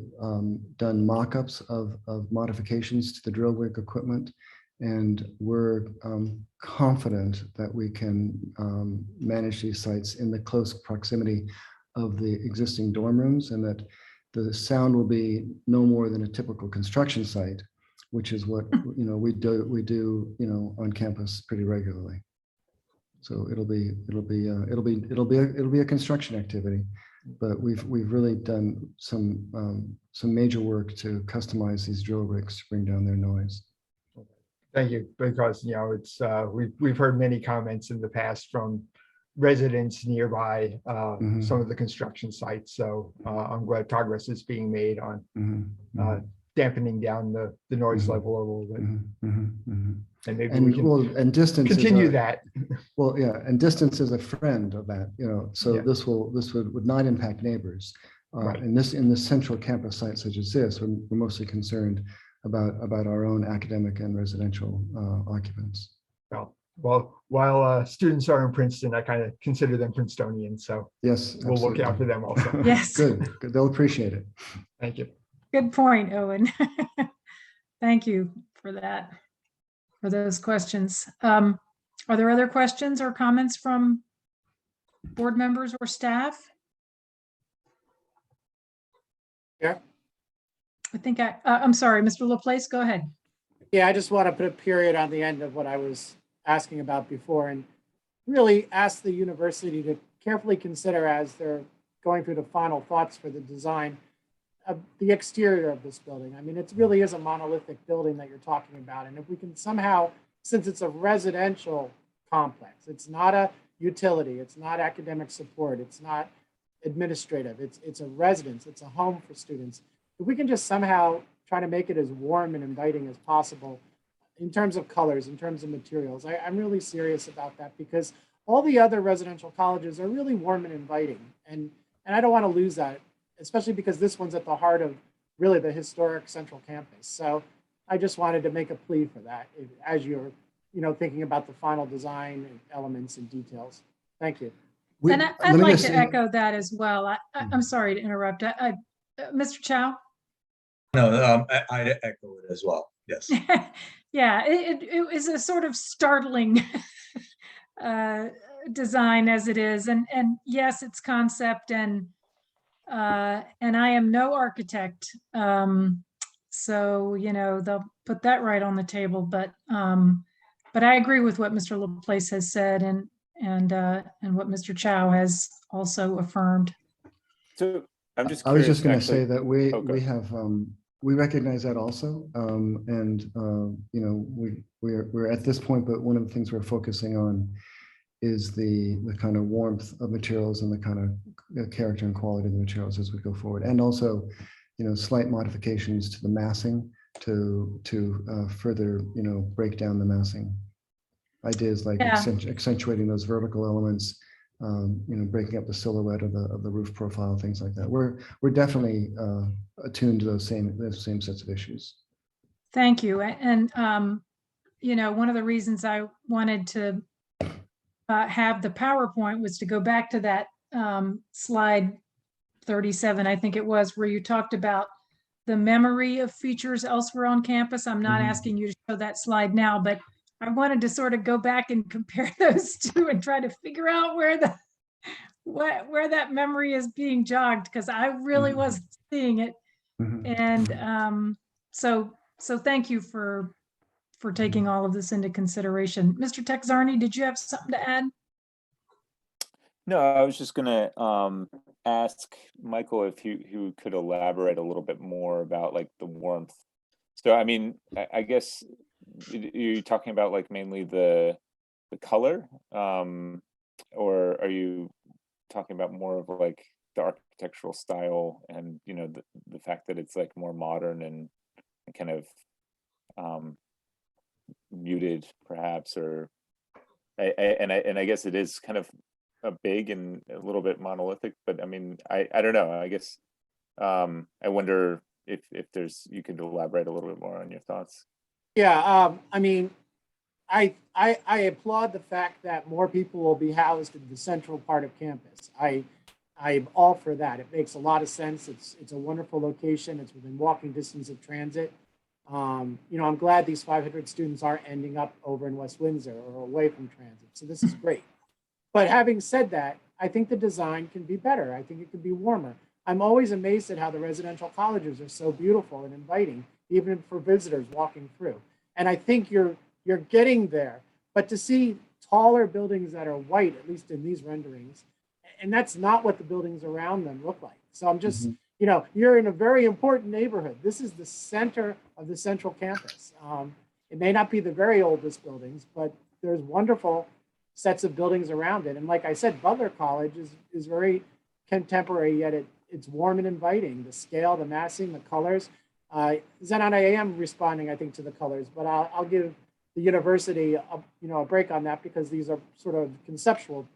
done mock-ups of modifications to the drill rig equipment, and we're confident that we can manage these sites in the close proximity of the existing dorm rooms, and that the sound will be no more than a typical construction site, which is what we do on campus pretty regularly. So it'll be a construction activity, but we've really done some major work to customize these drill rigs to bring down their noise. Thank you, because, it's, we've heard many comments in the past from residents nearby some of the construction sites. So I'm glad progress is being made on dampening down the noise level a little bit. And maybe we can and distance continue is that. Well, yeah, and distance is a friend of that, so Yeah. this would not impact neighbors. Right. In this central campus site such as this, we're mostly concerned about our own academic and residential occupants. Well, while students are in Princeton, I kind of consider them Princetonians, so Yes, we'll look out for them also. Yes. Good, they'll appreciate it. Thank you. Good point, Owen. Thank you for that, for those questions. Are there other questions or comments from board members or staff? Yeah. I think I'm sorry, Mr. Laplace, go ahead. Yeah, I just want to put a period on the end of what I was asking about before and really ask the university to carefully consider, as they're going through the final thoughts for the design of the exterior of this building. I mean, it really is a monolithic building that you're talking about. And if we can somehow, since it's a residential complex, it's not a utility, it's not academic support, it's not administrative, it's a residence, it's a home for students. If we can just somehow try to make it as warm and inviting as possible in terms of colors, in terms of materials, I'm really serious about that, because all the other residential colleges are really warm and inviting. And I don't want to lose that, especially because this one's at the heart of really the historic central campus. So I just wanted to make a plea for that as you're thinking about the final design elements and details. Thank you. And I'd like to echo that as well. I'm sorry to interrupt. Mr. Chow? No, I echo it as well. Yes. Yeah, it is a sort of startling design as it is. And yes, it's concept, and I am no architect. So, they'll put that right on the table, but I agree with what Mr. Laplace has said and what Mr. Chow has also affirmed. So I'm just I was curious, just going to actually. say that we Okay. have we recognize that also, and we're at this point, but one of the things we're focusing on is the kind of warmth of materials and the kind of character and quality of the materials as we go forward, and also slight modifications to the massing to further break down the massing. Ideas like accentuating those vertical elements, breaking up the silhouette of the roof profile, things like that. We're definitely attuned to those same sets of issues. Thank you. And one of the reasons I wanted to have the PowerPoint was to go back to that slide 37, I think it was, where you talked about the memory of features elsewhere on campus. I'm not asking you to show that slide now, but I wanted to sort of go back and compare those two and try to figure out where that memory is being jogged, because I really wasn't seeing it. And so thank you for taking all of this into consideration. Mr. Texarney, did you have something to add? No, I was just gonna ask Michael if he could elaborate a little bit more about like the warmth. So I mean, I guess you're talking about like mainly the color, or are you talking about more of like the architectural style and the fact that it's like more modern and kind of muted perhaps, or I guess it is kind of a big and a little bit monolithic, but I mean I don't know, I guess I wonder if you could elaborate a little bit more on your thoughts. Yeah, I mean, I applaud the fact that more people will be housed in the central part of campus. I'm all for that. It makes a lot of sense. It's a wonderful location. It's within walking distance of transit. I'm glad these 500 students aren't ending up over in West Windsor or away from transit. So this is great. But having said that, I think the design can be better. I think it can be warmer. I'm always amazed at how the residential colleges are so beautiful and inviting, even for visitors walking through. And I think you're getting there. But to see taller buildings that are white, at least in these renderings, and that's not what the buildings around them look like. So I'm just, you're in a very important neighborhood. This is the center of the central campus. It may not be the very oldest buildings, but there's wonderful sets of buildings around it. And like I said, Butler College is very contemporary, yet it's warm and inviting. The scale, the massing, the colors. Zenon, I am responding, I think, to the colors, but I'll give the university a break on that because these are sort of conceptual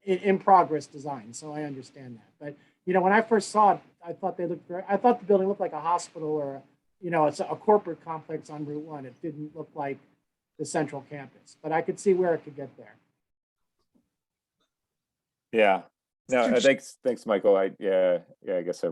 in progress design. So I understand that. But when I first saw it, I thought I thought the building looked like a hospital or it's a corporate complex on Route 1. It didn't look like the central campus, but I could see where it could get there. Yeah. No, thanks, Michael. I guess I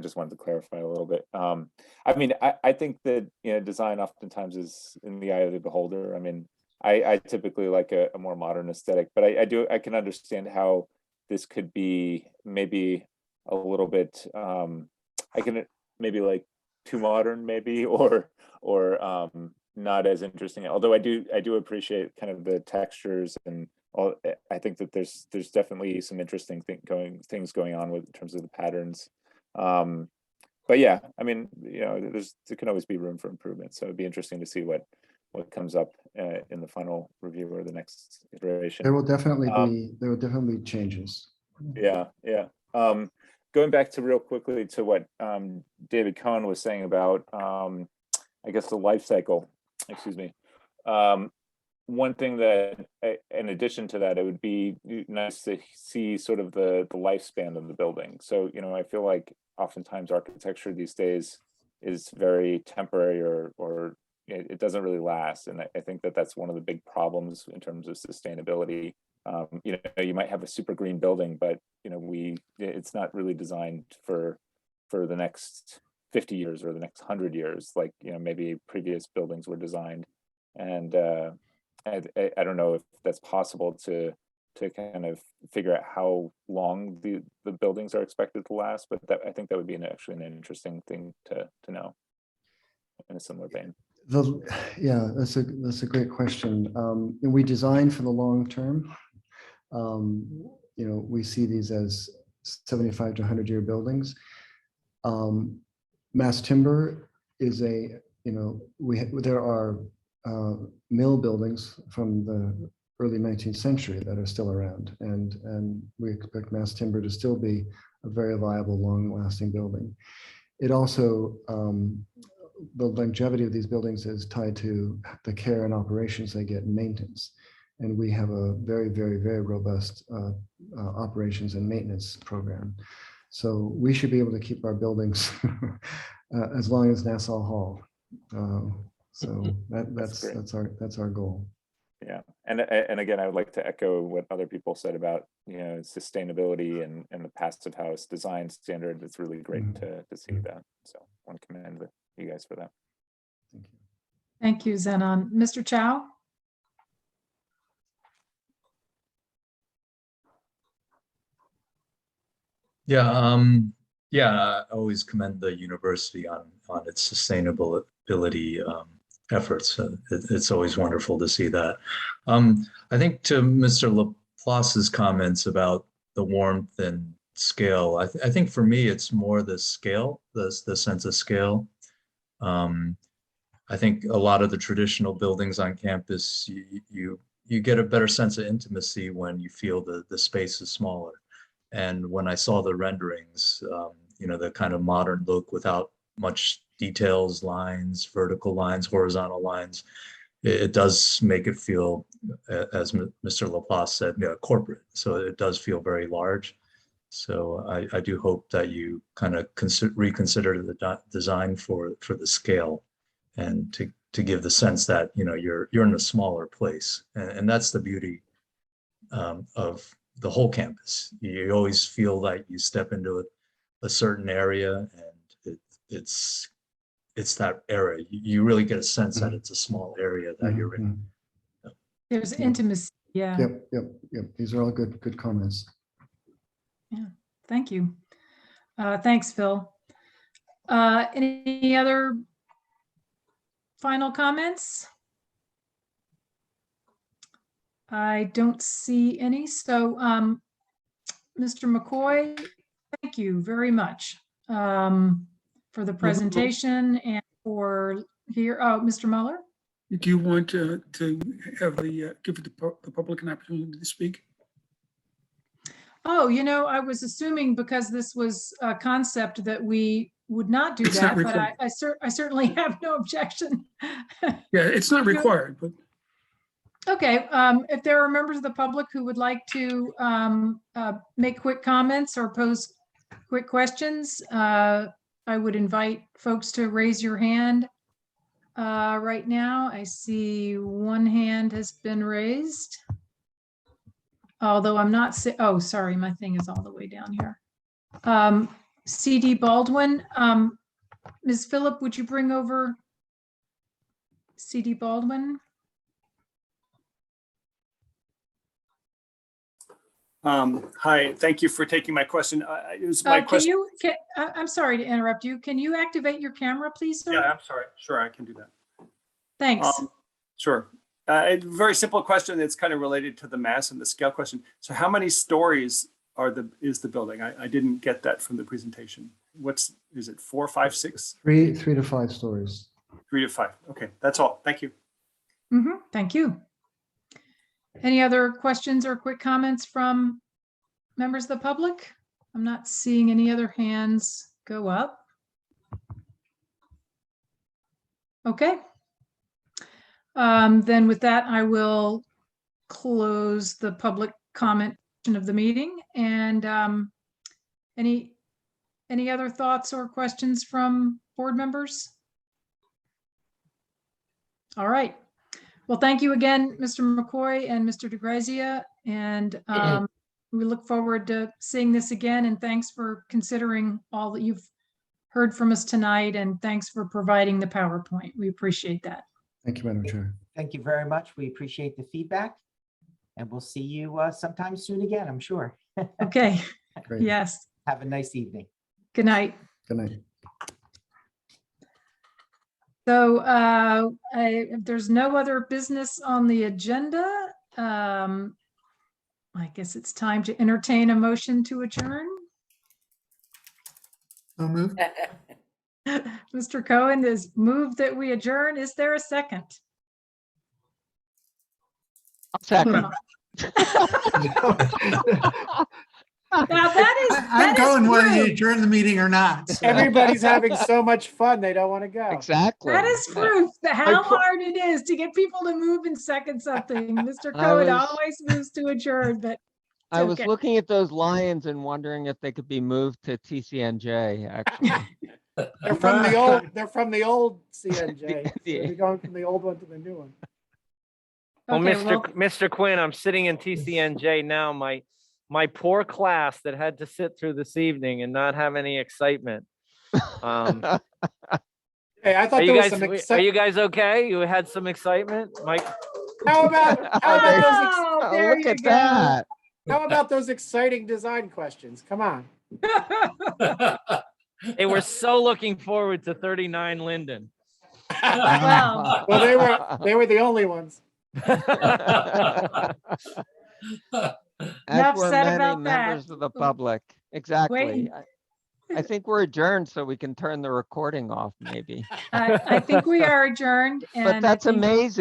just wanted to clarify a little bit. I mean, I think that design oftentimes is in the eye of the beholder. I mean, I typically like a more modern aesthetic, but I can understand how this could be maybe a little bit. I can maybe like too modern, maybe, or not as interesting. Although I do appreciate kind of the textures and. I think that there's definitely some interesting things going on in terms of the patterns. But yeah, I mean, there can always be room for improvement. So it'd be interesting to see what comes up in the final review or the next iteration. There will definitely be changes. Yeah. Going back to real quickly to what David Cohn was saying about, I guess the life cycle. Excuse me. One thing that, in addition to that, it would be nice to see sort of the lifespan of the building. So, I feel like oftentimes architecture these days is very temporary or it doesn't really last. And I think that that's one of the big problems in terms of sustainability. You might have a super green building, but, it's not really designed for the next 50 years or the next 100 years, like, maybe previous buildings were designed. And, I don't know if that's possible to kind of figure out how long the buildings are expected to last, but I think that would be actually an interesting thing to know in a similar vein. Yeah, that's a great question. And we design for the long term. We see these as 75 to 100-year buildings. Mass timber is there are mill buildings from the early 19th century that are still around, and we expect mass timber to still be a very viable, long-lasting building. It also, the longevity of these buildings is tied to the care and operations they get in maintenance, and we have a very, very, very robust operations and maintenance program. So we should be able to keep our buildings as long as Nassau Hall. So that's our goal. Yeah, and again, I would like to echo what other people said about sustainability and the passive house design standard. It's really great to see that. So I want to commend you guys for that. Thank you. Thank you, Zenon. Mr. Chow? I always commend the university on its sustainability efforts. It's always wonderful to see that. I think to Mr. Laplace's comments about the warmth and scale, I think for me it's more the scale, the sense of scale. I think a lot of the traditional buildings on campus, you get a better sense of intimacy when you feel the space is smaller. And when I saw the renderings, the kind of modern look without much details, lines, vertical lines, horizontal lines, it does make it feel, as Mr. Laplace said, corporate. So it does feel very large. So I do hope that you kind of reconsider the design for the scale and to give the sense that you're in a smaller place, and that's the beauty of the whole campus. You always feel like you step into a certain area, and it's that area. You really get a sense that it's a small area that you're in. There's intimacy. Yeah. Yep. These are all good comments. Yeah. Thank you. Thanks, Phil. Any other final comments? I don't see any. So, Mr. McCoy, thank you very much for the presentation and for here. Oh, Mr. Mueller? Do you want to have give the public an opportunity to speak? Oh, I was assuming because this was a concept that we would not do It's not that, but required. I certainly have no objection. Yeah, it's not required, but Okay, if there are members of the public who would like to make quick comments or pose quick questions, I would invite folks to raise your hand. Right now, I see one hand has been raised. Although I'm not, oh, sorry, my thing is all the way down here. CD Baldwin, Ms. Phillip, would you bring over CD Baldwin? Hi, thank you for taking my question. It was my question. I'm sorry to interrupt you. Can you activate your camera, please, sir? Yeah, I'm sorry. Sure, I can do that. Thanks. Sure. A very simple question that's kind of related to the mass and the scale question. So how many stories is the building? I didn't get that from the presentation. Is it 4, 5, 6? 3 to 5 stories. 3 to 5. Okay, that's all. Thank you. Thank you. Any other questions or quick comments from members of the public? I'm not seeing any other hands go up. Okay. Then with that, I will close the public comment of the meeting. And any other thoughts or questions from board members? All right. Well, thank you again, Mr. McCoy and Mr. DeGrazia, and we look forward to seeing this again, and thanks for considering all that you've heard from us tonight, and thanks for providing the PowerPoint. We appreciate that. Thank you, Madam Chair. Thank you very much. We appreciate the feedback, and we'll see you sometime soon again, I'm sure. Okay. Great. Yes. Have a nice evening. Good night. Good night. So if there's no other business on the agenda, I guess it's time to entertain a motion to adjourn. So moved. Mr. Cohen has moved that we adjourn. Is there a second? Second. Now I'm going whether you adjourn the meeting or not. So. Everybody's having so much fun, they don't want to go. Exactly. That is proof that how hard it is to get people to move and second something. Mr. Cohen always moves to adjourn, but I was looking at those lions and wondering if they could be moved to TCNJ, actually. They're from the old. They're from the old CNJ. So they're going from the old one to the new one. Well, Okay, Mr. Quinn, I'm sitting in TCNJ now. My poor class that had to sit through this evening and not have any excitement. Hey, I thought Are there was you some guys, are excitement. you guys okay? You had some excitement, Mike? How about Oh, there Look you at go. that. how about those exciting design questions? Come on. They were so looking forward to 39 Linden. Well, Well, they were the only ones. As Enough were said many about that. members of the public. Exactly. Wait. I think we're adjourned so we can turn the recording off, maybe. I think we are adjourned. But and that's I think- amazing.